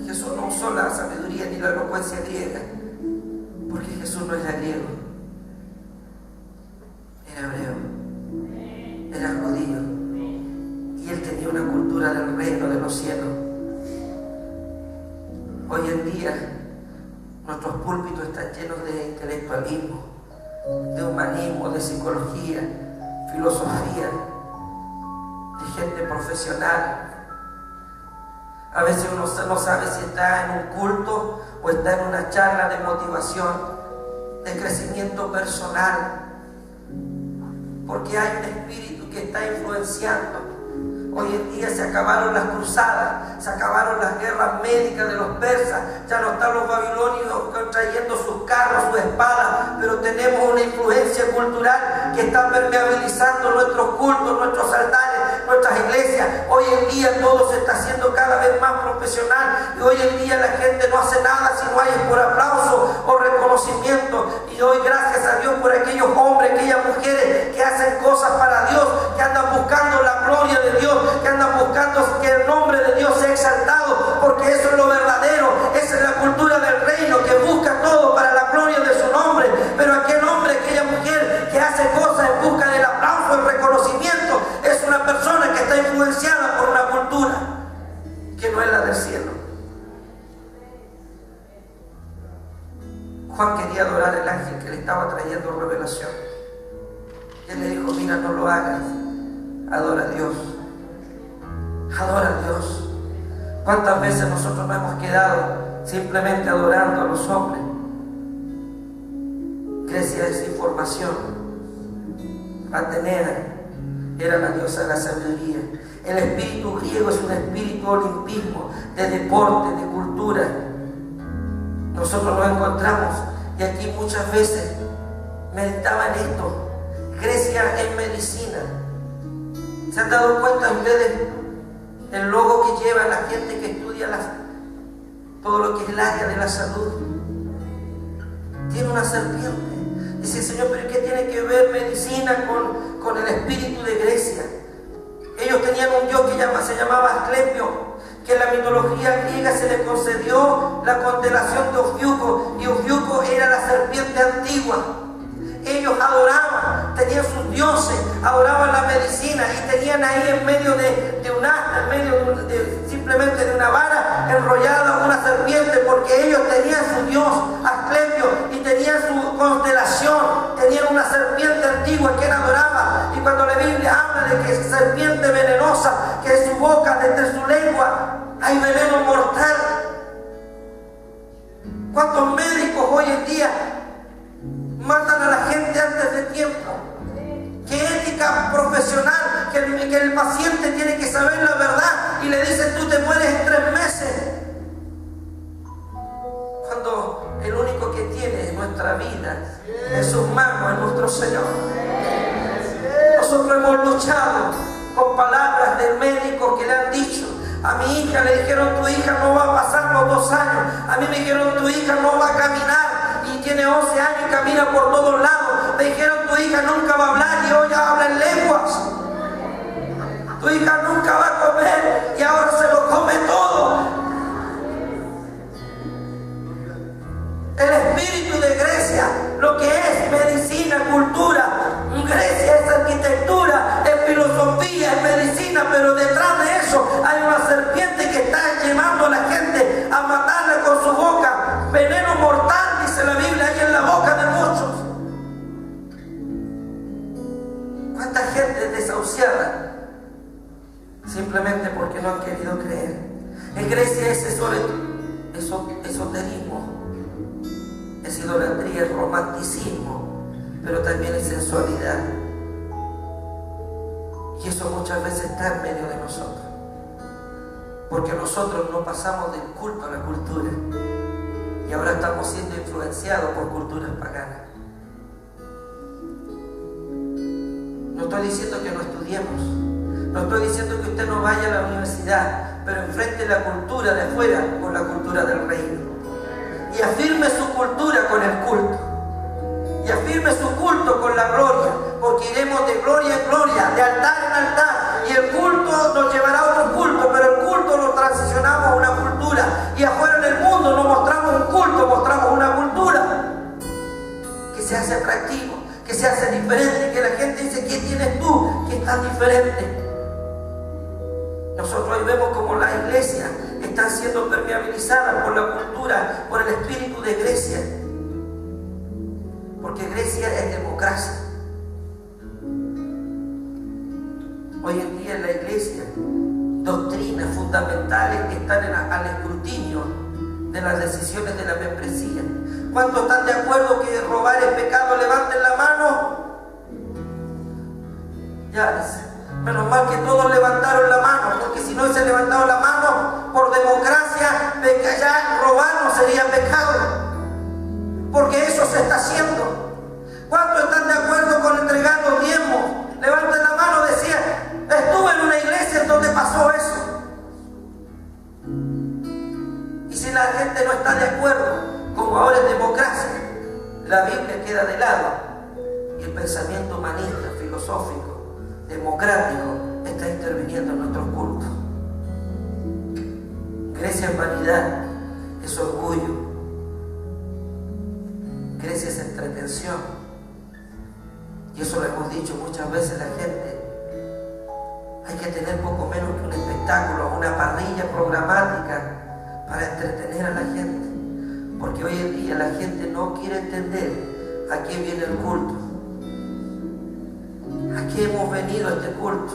Jesús no usó la sabiduría ni la elocuencia griega, porque Jesús no era griego, era hebreo, era judío, y él tenía una cultura del reino de los cielos. Hoy en día nuestros púlpitos están llenos de intelectualismo, de humanismo, de psicología, filosofía, de gente profesional. A veces uno no sabe si está en un culto o está en una charla de motivación, de crecimiento personal, porque hay un espíritu que está influenciando. Hoy en día se acabaron las cruzadas, se acabaron las guerras médicas de los persas, ya no están los babilonios trayendo sus carros, sus espadas, pero tenemos una influencia cultural que está permeabilizando nuestros cultos, nuestros altares, nuestras iglesias. Hoy en día todo se está haciendo cada vez más profesional, y hoy en día la gente no hace nada si no hay por aplauso o reconocimiento. Y doy gracias a Dios por aquellos hombres, aquellas mujeres que hacen cosas para Dios, que andan buscando la gloria de Dios, que andan buscando que el nombre de Dios sea exaltado, porque eso es lo verdadero. Esa es la cultura del reino, que busca todo para la gloria de su nombre. Pero aquel hombre, aquella mujer que hace cosas en busca del aplauso, el reconocimiento, es una persona que está influenciada por una cultura que no es la del cielo. Juan quería adorar al ángel que le estaba trayendo revelación. Él le dijo, mira, no lo hagas, adora a Dios. Adora a Dios. ¿Cuántas veces nosotros nos hemos quedado simplemente adorando a los hombres? Grecia es información. Atenea era la diosa de la sabiduría. El espíritu griego es un espíritu de olimpismo, de deporte, de cultura. Nosotros nos encontramos, y aquí muchas veces meditaba en esto. Grecia es medicina. ¿Se han dado cuenta ustedes el logo que lleva la gente que estudia todo lo que es el área de la salud? Tiene una serpiente. Dice, Señor, pero ¿qué tiene que ver medicina con el espíritu de Grecia? Ellos tenían un dios que se llamaba Asclepio, que en la mitología griega se le concedió la constelación de Ofiuco, y Ofiuco era la serpiente antigua. Ellos adoraban, tenían sus dioses, adoraban la medicina, y tenían ahí en medio de un asta, en medio simplemente de una vara enrollada una serpiente, porque ellos tenían su dios Asclepio y tenían su constelación, tenían una serpiente antigua que él adoraba. Y cuando la Biblia habla de que es serpiente venenosa, que en su boca, desde su lengua, hay veneno mortal. ¿Cuántos médicos hoy en día matan a la gente antes de tiempo? ¿Qué ética profesional que el paciente tiene que saber la verdad y le dicen tú te mueres en 3 meses? Cuando el único que tiene nuestra vida en sus manos es nuestro Señor. Nosotros hemos luchado con palabras del médico que le han dicho. A mi hija le dijeron, tu hija no va a pasar los 2 años. A mí me dijeron, tu hija no va a caminar y tiene 11 años y camina por todos lados. Me dijeron, tu hija nunca va a hablar y hoy ya habla en lenguas. Tu hija nunca va a comer y ahora se lo come todo. El espíritu de Grecia, lo que es medicina, cultura. Grecia es arquitectura, es filosofía, es medicina, pero detrás de eso hay una serpiente que está llevando a la gente a matarla con su boca. Veneno mortal, dice la Biblia, hay en la boca de muchos. ¿Cuánta gente desahuciada? Simplemente porque no han querido creer. En Grecia es esoterismo, es idolatría, es romanticismo, pero también es sensualidad. Y eso muchas veces está en medio de nosotros, porque nosotros no pasamos del culto a la cultura y ahora estamos siendo influenciados por culturas paganas. No estoy diciendo que no estudiemos, no estoy diciendo que usted no vaya a la universidad, pero enfrente la cultura de afuera con la cultura del reino. Y afirme su cultura con el culto. Y afirme su culto con la gloria. Porque iremos de gloria en gloria, de altar en altar. Y el culto nos llevará a otro culto, pero el culto lo transicionamos a una cultura. Y afuera en el mundo no mostramos un culto, mostramos una cultura que se hace atractivo, que se hace diferente, que la gente dice, ¿qué tienes tú? Que estás diferente. Nosotros hoy vemos como las iglesias están siendo permeabilizadas por la cultura, por el espíritu de Grecia. Porque Grecia es democracia. Hoy en día en la iglesia, doctrinas fundamentales que están al escrutinio de las decisiones de la membresía. ¿Cuántos están de acuerdo que robar es pecado? Levanten la mano. Ya, menos mal que todos levantaron la mano, porque si no hubiese levantado la mano por democracia, ya robar no sería pecado, porque eso se está haciendo. ¿Cuántos están de acuerdo con entregar los diezmos? Levanten la mano, decía, estuve en una iglesia en donde pasó eso. Y si la gente no está de acuerdo, como ahora es democracia, la Biblia queda de lado y el pensamiento humanista, filosófico, democrático está interviniendo en nuestros cultos. Grecia es vanidad, es orgullo. Grecia es entretención. Y eso lo hemos dicho muchas veces. La gente, hay que tener poco menos que un espectáculo, una parrilla programática para entretener a la gente. Porque hoy en día la gente no quiere entender a qué viene el culto. ¿A qué hemos venido a este culto?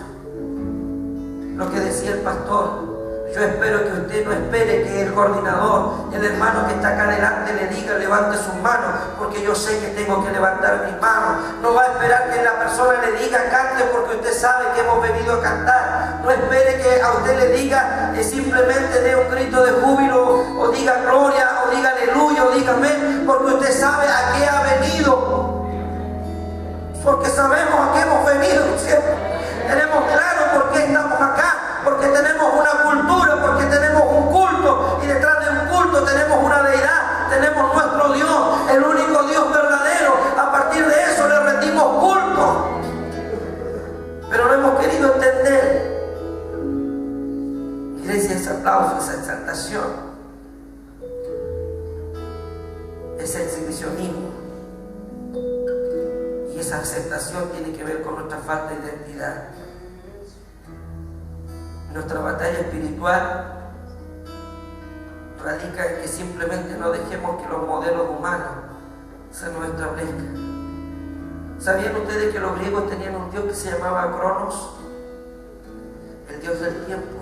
Lo que decía el pastor, yo espero que usted no espere que el coordinador, el hermano que está acá adelante le diga levante sus manos, porque yo sé que tengo que levantar mis manos. No va a esperar que la persona le diga cante, porque usted sabe que hemos venido a cantar. No espere que a usted le diga simplemente dé un grito de júbilo, o diga gloria, o diga aleluya, o diga amén, porque usted sabe a qué ha venido. Porque sabemos a qué hemos venido, ¿cierto? Tenemos claro por qué estamos acá, porque tenemos una cultura, porque tenemos un culto, y detrás de un culto tenemos una deidad, tenemos nuestro Dios, el único Dios verdadero. A partir de eso le rendimos culto, pero no hemos querido entender. Iglesia, ese aplauso, esa exaltación, ese exhibicionismo y esa aceptación tiene que ver con nuestra falta de identidad. Nuestra batalla espiritual radica en que simplemente no dejemos que los modelos humanos se nos establezcan. ¿Sabían ustedes que los griegos tenían un dios que se llamaba Cronos? El dios del tiempo.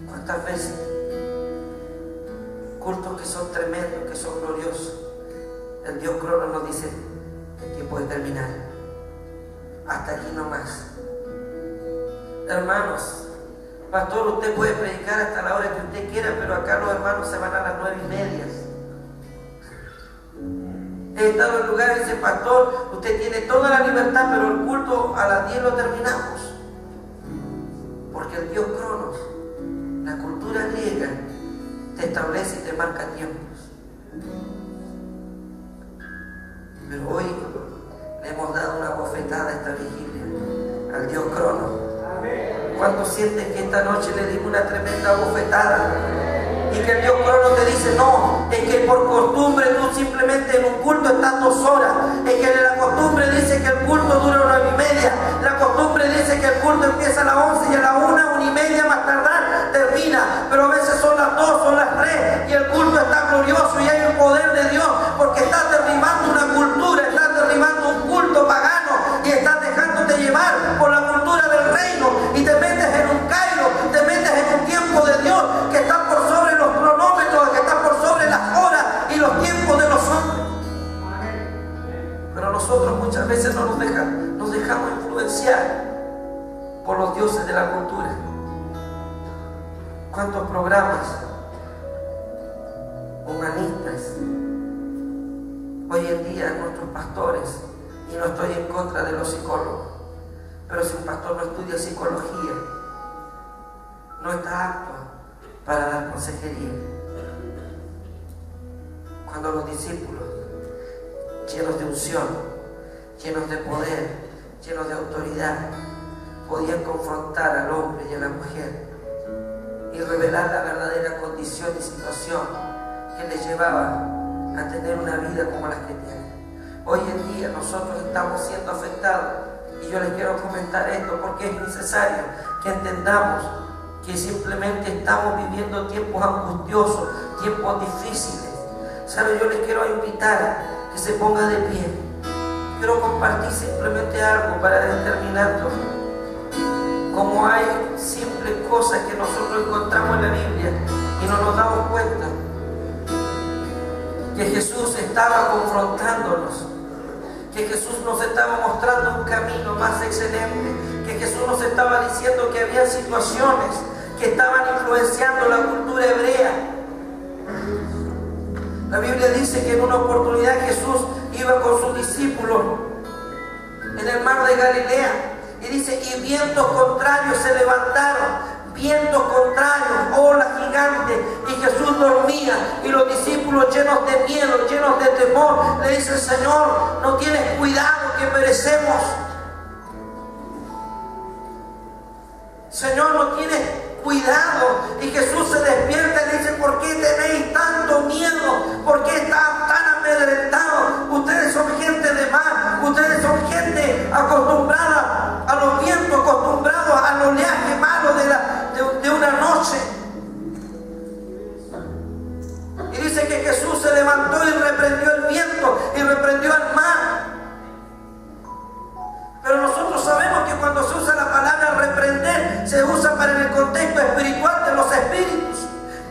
¿Cuántas veces? Cultos que son tremendos, que son gloriosos. El dios Cronos nos dice, el tiempo de terminar. Hasta aquí nomás. Hermanos, pastor, usted puede predicar hasta la hora que usted quiera, pero acá los hermanos se van a las 9:30. He estado en lugares y dice, pastor, usted tiene toda la libertad, pero el culto a las 10 lo terminamos. Porque el Dios Cronos, la cultura griega, te establece y te marca tiempos. Pero hoy le hemos dado una bofetada a esta vigilia, al Dios Cronos. ¿Cuántos sienten que esta noche le dimos una tremenda bofetada? Y que el Dios Cronos te dice, no, es que por costumbre tú simplemente en un culto estás 2 horas. Es que la costumbre dice que el culto dura 1:30. La costumbre dice que el culto empieza a las 11 y a las 1:30 más tardar termina. Pero a veces son las 2, son las 3 y el culto está glorioso y hay un poder de Dios, porque estás derribando una cultura, estás derribando un culto pagano y estás dejándote llevar por la cultura del reino y te metes en un cairo, te metes en un tiempo de Dios que está por sobre los cronómetros, que está por sobre las horas y los tiempos de los hombres. Pero nosotros muchas veces no nos dejamos influenciar por los dioses de la cultura. ¿Cuántos programas humanistas hoy en día nuestros pastores? Y no estoy en contra de los psicólogos, pero si un pastor no estudia psicología, no está apto para dar consejería. Cuando los discípulos, llenos de unción, llenos de poder, llenos de autoridad, podían confrontar al hombre y a la mujer y revelar la verdadera condición y situación que les llevaba a tener una vida como la que tienen. Hoy en día nosotros estamos siendo afectados y yo les quiero comentar esto porque es necesario que entendamos que simplemente estamos viviendo tiempos angustiosos, tiempos difíciles. ¿Sabe? Yo les quiero invitar que se ponga de pie. Quiero compartir simplemente algo para determinar como hay simples cosas que nosotros encontramos en la Biblia y no nos damos cuenta que Jesús estaba confrontándonos, que Jesús nos estaba mostrando un camino más excelente, que Jesús nos estaba diciendo que había situaciones que estaban influenciando la cultura hebrea. La Biblia dice que en una oportunidad Jesús iba con sus discípulos en el mar de Galilea y dice, y vientos contrarios se levantaron, vientos contrarios, olas gigantes, y Jesús dormía y los discípulos llenos de miedo, llenos de temor, le dicen, Señor, no tienes cuidado que perecemos. Señor, no tienes cuidado. Y Jesús se despierta y dice, ¿por qué tenéis tanto miedo? ¿Por qué están tan amedrentados? Ustedes son gente de mar, ustedes son gente acostumbrada a los vientos, acostumbrados al oleaje malo de una noche. Y dice que Jesús se levantó y reprendió el viento y reprendió al mar. Pero nosotros sabemos que cuando se usa la palabra reprender, se usa para en el contexto espiritual de los espíritus.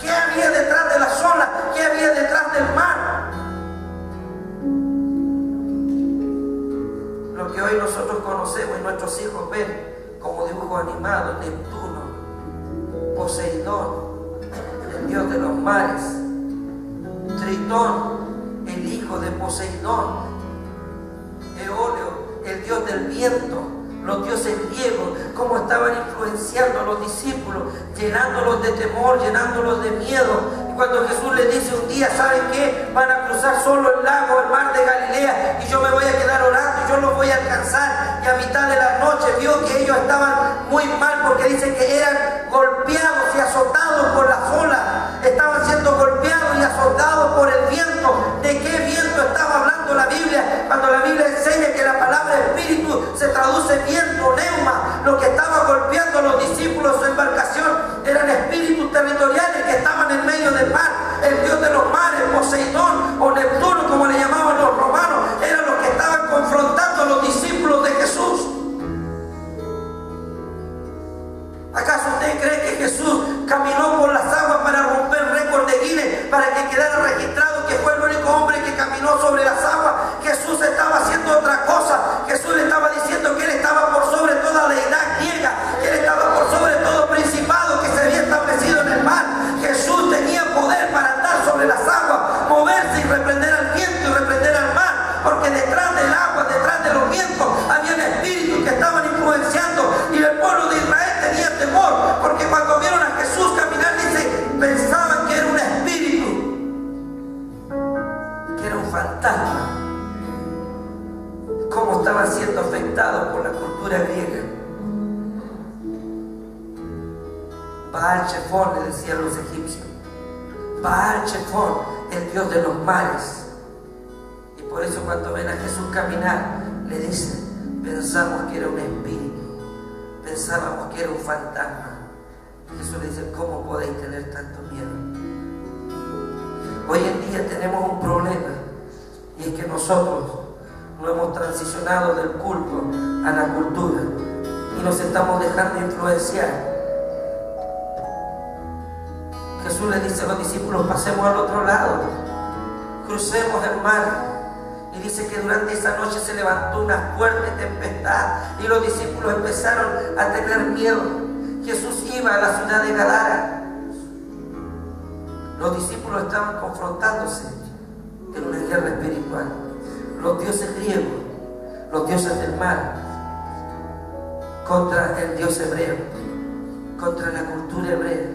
¿Qué había detrás de las olas? ¿Qué había detrás del mar? Lo que hoy nosotros conocemos y nuestros hijos ven como dibujo animado, Neptuno, Poseidón, el dios de los mares, Tritón, el hijo de Poseidón, Eoleo, el dios del viento, los dioses griegos, cómo estaban influenciando a los discípulos, llenándolos de temor, llenándolos de miedo. Y cuando Jesús les dice un día, ¿saben qué? Van a cruzar solo el lago, el mar de Galilea, y yo me voy a quedar orando, y yo los voy a alcanzar. Y a mitad de la noche vio que ellos estaban muy mal, porque dicen que eran golpeados y azotados por las olas, estaban siendo golpeados y azotados por el viento. ¿De qué viento estaba hablando la Biblia? Cuando la Biblia enseña que la palabra espíritu se traduce viento, neuma, lo que estaba golpeando a los discípulos en su embarcación eran espíritus territoriales que estaban en medio del mar. El dios de los mares, Poseidón o Neptuno, como le llamaban los romanos, eran los que estaban confrontando a los discípulos de Jesús. ¿Acaso usted cree que Jesús caminó por las aguas para romper récord de Guinness, para que quedara registrado que fue el único hombre que caminó sobre las aguas? Jesús estaba haciendo estaban siendo afectados por la cultura griega. Baal Chefón, le decían los egipcios. Baal Chefón, el dios de los mares. Y por eso cuando ven a Jesús caminar, le dicen: pensamos que era un espíritu, pensábamos que era un fantasma. Jesús le dice: ¿cómo podéis tener tanto miedo? Hoy en día tenemos un problema, y es que nosotros no hemos transicionado del culto a la cultura y nos estamos dejando influenciar. Jesús le dice a los discípulos: pasemos al otro lado, crucemos el mar. Y dice que durante esa noche se levantó una fuerte tempestad y los discípulos empezaron a tener miedo. Jesús iba a la ciudad de Gadara. Los discípulos estaban confrontándose en una guerra espiritual. Los dioses griegos, los dioses del mar, contra el Dios hebreo, contra la cultura hebrea.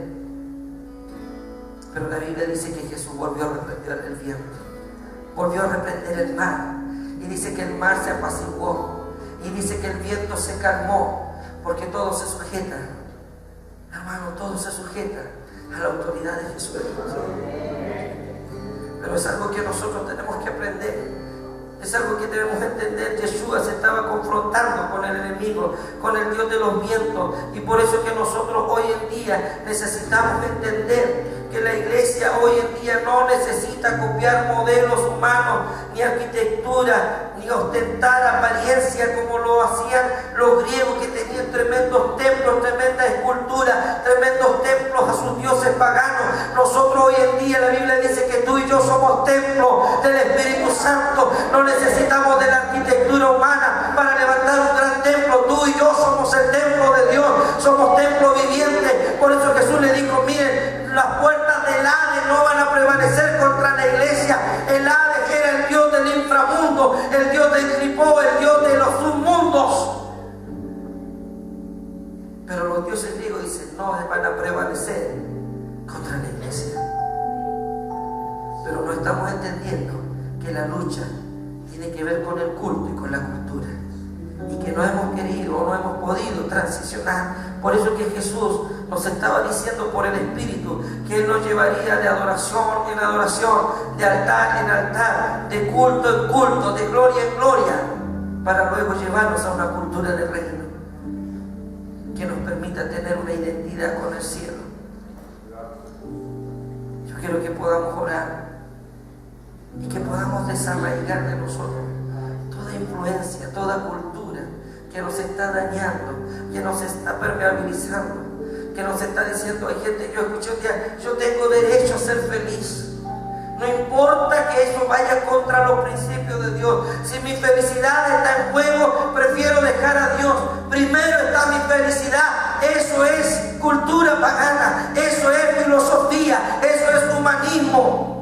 Pero la Biblia dice que Jesús volvió a reprender el viento, volvió a reprender el mar, y dice que el mar se apaciguó, y dice que el viento se calmó, porque todo se sujeta, hermano, todo se sujeta a la autoridad de Jesucristo. Pero es algo que nosotros tenemos que aprender. Es algo que debemos entender. Yeshua se estaba confrontando con el enemigo, con el Dios de los vientos, y por eso que nosotros hoy en día necesitamos entender que la iglesia hoy en día no necesita copiar modelos humanos, ni arquitectura, ni ostentar apariencia como lo hacían los griegos, que tenían tremendos templos, tremendas esculturas, tremendos templos a sus dioses paganos. Nosotros hoy en día, la Biblia dice que tú y yo somos templos del Espíritu Santo. No necesitamos de la arquitectura humana para levantar un gran templo. Tú y yo somos el templo de Dios, somos templo viviente. Por eso Jesús le dijo: miren, las puertas del Hades no van a prevalecer contra la iglesia. El Hades era el Dios del inframundo, el Dios del Tripó, el Dios de los submundos. Pero los dioses griegos dicen: no van a prevalecer contra la iglesia. Pero no estamos entendiendo que la lucha tiene que ver con el culto y con la cultura, y que no hemos querido o no hemos podido transicionar. Por eso que Jesús nos estaba diciendo por el Espíritu que Él nos llevaría de adoración en adoración, de altar en altar, de culto en culto, de gloria en gloria, para luego llevarnos a una cultura del reino que nos permita tener una identidad con el cielo. Yo quiero que podamos orar y que podamos desarraigar de nosotros toda influencia, toda cultura que nos está dañando, que nos está permeabilizando, que nos está diciendo: hay gente, yo escuché un día, yo tengo derecho a ser feliz. No importa que eso vaya contra los principios de Dios. Si mi felicidad está en juego, prefiero dejar a Dios. Primero está mi felicidad. Eso es cultura pagana, eso es filosofía, eso es humanismo.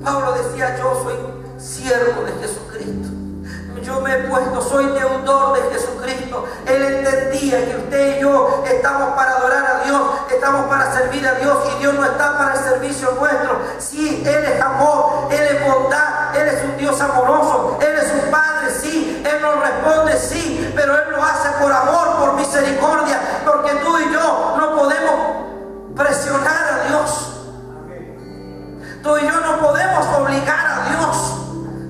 Pablo decía: yo soy siervo de Jesucristo. Yo me he puesto, soy deudor de Jesucristo. Él entendía que usted y yo estamos para adorar a Dios, estamos para servir a Dios, y Dios no está para el servicio nuestro. Sí, Él es amor, Él es bondad, Él es un Dios amoroso, Él es un Padre, sí, Él nos responde, sí, pero Él lo hace por amor, por misericordia, porque tú y yo no podemos presionar a Dios. Tú y yo no podemos obligar a Dios,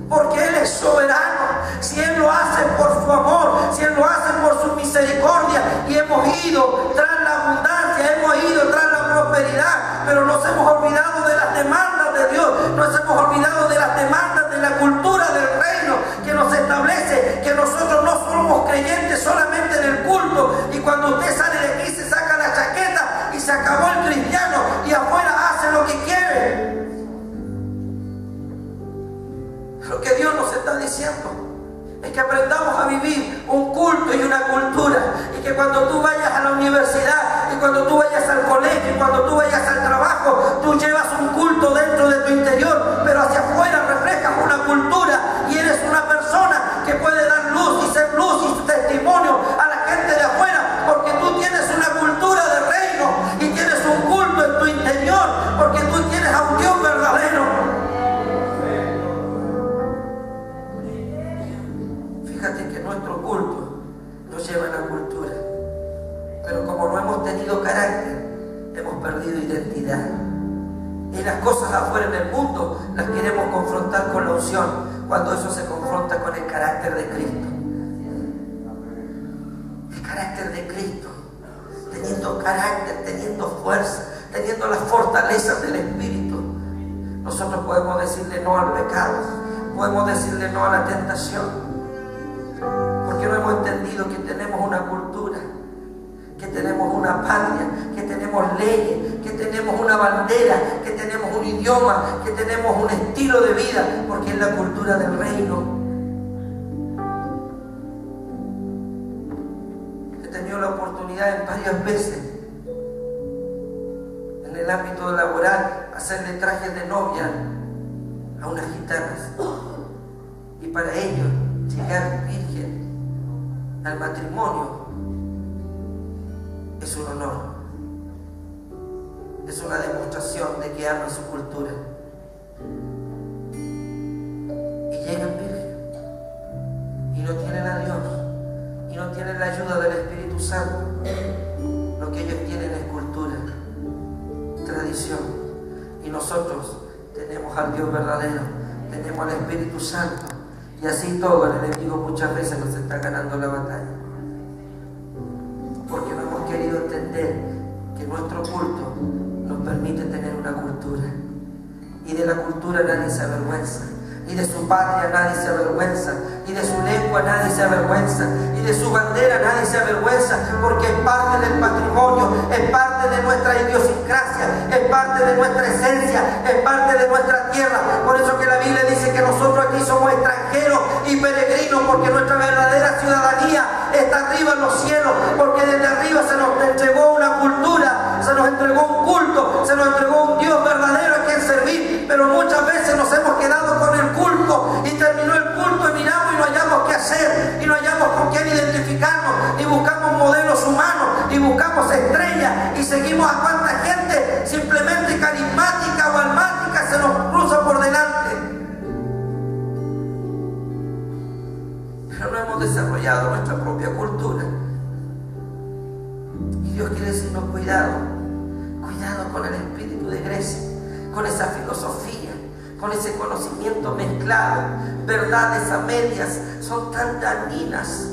porque Él es soberano. Si Él lo hace por su amor, si Él lo hace por su misericordia, y hemos ido tras la abundancia, hemos ido tras la prosperidad, pero nos hemos olvidado de las demandas de Dios, nos hemos olvidado de las demandas de la cultura del reino, que nos establece que nosotros no somos creyentes solamente en el culto, y cuando usted sale de aquí se saca la chaqueta y se acabó el cristiano, y afuera hace lo que quiere. Lo que Dios nos está diciendo es que aprendamos a vivir un culto y una cultura, y que cuando tú vayas a la universidad, y cuando tú vayas al colegio, y cuando tú vayas al trabajo, tú llevas un culto dentro de tu interior, pero hacia afuera reflejas una cultura, y eres una persona que puede dar luz y ser luz y su testimonio a la gente de afuera, porque tú tienes una cultura de reino y tienes un culto en tu interior, porque tú tienes a un Dios verdadero. nuestro culto nos lleva a la cultura. Pero como no hemos tenido carácter, hemos perdido identidad. Y las cosas afuera en el mundo las queremos confrontar con la unción, cuando eso se confronta con el carácter de Cristo. El carácter de Cristo, teniendo carácter, teniendo fuerza, teniendo las fortalezas del Espíritu, nosotros podemos decirle no al pecado, podemos decirle no a la tentación, porque no hemos entendido que tenemos una cultura, que tenemos una patria, que tenemos leyes, que tenemos una bandera, que tenemos un idioma, que tenemos un estilo de vida, porque es la cultura del reino. He tenido la oportunidad en varias veces, en el ámbito laboral, hacerle trajes de novia a unas gitanas, y para ellos llegar virgen al matrimonio es un honor, es una demostración de que aman su cultura. Y llegan virgen y no tienen a Dios y no tienen la ayuda del Espíritu Santo. Lo que ellos tienen es cultura, tradición, y nosotros tenemos al Dios verdadero, tenemos al Espíritu Santo, y así todo el enemigo muchas veces nos está ganando la batalla, porque no hemos querido entender que nuestro culto nos permite tener una cultura, y de la cultura nadie se avergüenza, y de su patria nadie se avergüenza, y de su lengua nadie se avergüenza, y de su bandera nadie se avergüenza, porque es parte del patrimonio, es parte de nuestra idiosincrasia, es parte de nuestra esencia, es parte de nuestra tierra. Por eso que la Biblia dice que nosotros aquí somos extranjeros y peregrinos, porque nuestra verdadera ciudadanía está arriba en los cielos, porque desde arriba se nos entregó una cultura, se nos entregó un culto, se nos entregó un Dios verdadero a quien servir, pero muchas veces nos hemos quedado con el culto, y terminó el culto y miramos y no hallamos qué hacer, y no hallamos con quién identificarnos, y buscamos modelos humanos, y buscamos estrellas, y seguimos a cuánta gente simplemente carismática o almática se nos cruza por delante. Pero no hemos desarrollado nuestra propia cultura. Y Dios quiere decirnos cuidado, cuidado con el espíritu de Grecia, con esa filosofía, con ese conocimiento mezclado, verdades a medias, son tan dañinas.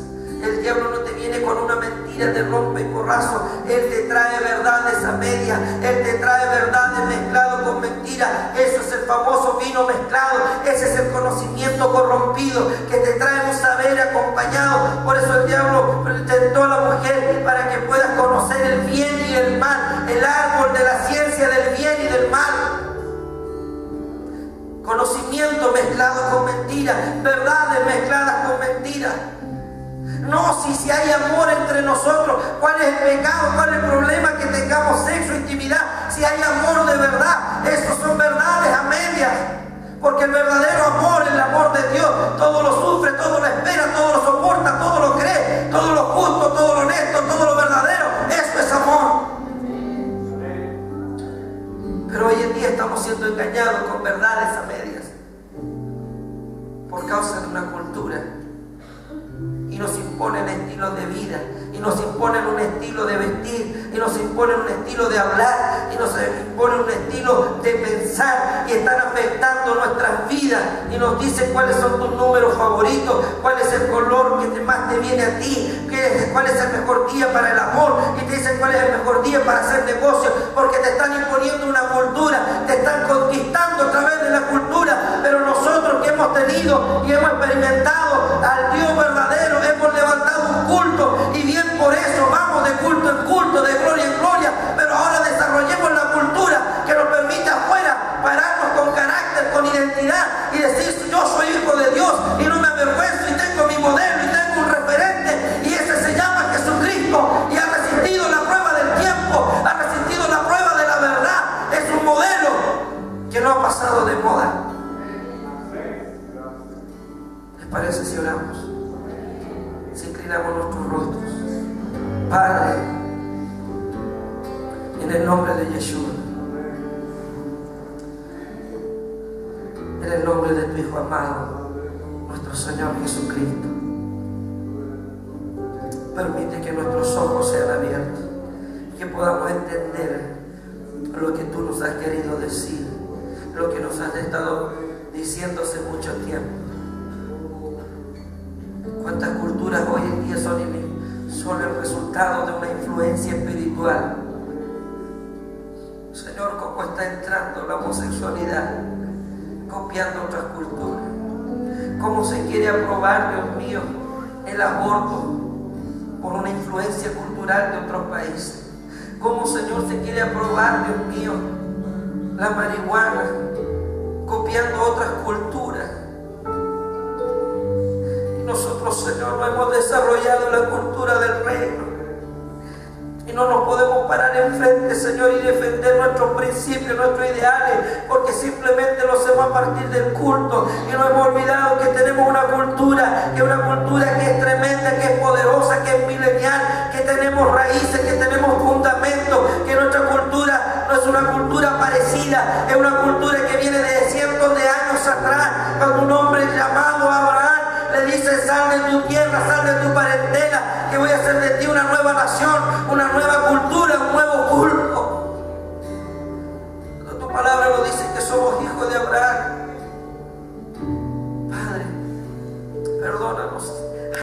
El diablo no te viene con una mentira de rompe y porrazo, él te trae verdades a medias, él te trae verdades mezcladas con mentiras. Eso es el famoso vino mezclado, ese es el conocimiento corrompido que te trae un saber acompañado. Por eso el diablo tentó a la mujer para que puedas conocer el bien y el mal, el árbol de la ciencia del bien y del mal. Conocimiento mezclado con mentiras, verdades mezcladas con mentiras. No, si hay amor entre nosotros, ¿cuál es el pecado? ¿Cuál es el problema? Que tengamos sexo, intimidad. Si hay amor de verdad, esos son verdades a medias. Porque el verdadero amor, el amor de Dios, todo lo sufre, todo lo espera, todo lo soporta, todo lo cree, todo lo justo, todo lo honesto, todo lo verdadero. Eso es amor. Pero hoy en día estamos siendo engañados con verdades a medias por causa de una cultura, y nos imponen estilos de vida, y nos imponen un estilo de vestir, y nos imponen un estilo de hablar, y nos imponen un estilo de pensar, y están afectando nuestras vidas, y nos dicen cuáles son tus números favoritos, cuál es el color que más te viene a ti, cuál es el mejor día para el amor, y te dicen cuál es el mejor día para hacer negocios, porque te están imponiendo una cultura, te están conquistando a través de la cultura. Pero nosotros que hemos tenido y hemos experimentado al Dios verdadero, hemos levantado un culto, y bien por eso vamos de culto en culto, de gloria en gloria. Pero ahora desarrollemos la cultura que nos permite afuera pararnos con carácter, con identidad, y decir: yo soy hijo de Dios y no me avergüenzo, y tengo mi modelo y tengo un referente, y ese se llama Jesucristo, y ha resistido la prueba del tiempo, ha resistido la prueba de la verdad. Es un modelo que no ha pasado de moda. ¿Les parece si oramos? Si inclinamos nuestros rostros. Padre, en el nombre de Yeshua, en el nombre de tu Hijo amado, nuestro Señor Jesucristo, Permite que nuestros ojos sean abiertos, que podamos entender lo que tú nos has querido decir, lo que nos has estado diciendo hace mucho tiempo. Cuántas culturas hoy en día son el resultado de una influencia espiritual. Señor, cómo está entrando la homosexualidad, copiando otras culturas. Cómo se quiere aprobar, Dios mío, el aborto por una influencia cultural de otros países. Cómo, Señor, se quiere aprobar, Dios mío, la marihuana, copiando otras culturas. Y nosotros, Señor, no hemos desarrollado la cultura del reino. Y no nos podemos parar enfrente, Señor, y defender nuestros principios, nuestros ideales, porque simplemente lo hacemos a partir del culto. Y nos hemos olvidado que tenemos una cultura, que es tremenda, que es poderosa, que es milenial, que tenemos raíces, que tenemos fundamentos, que nuestra cultura no es una cultura parecida, es una cultura que viene de cientos de años atrás, cuando un hombre llamado Abraham le dice: sal de tu tierra, sal de tu parentela, que voy a hacer de ti una nueva nación, una nueva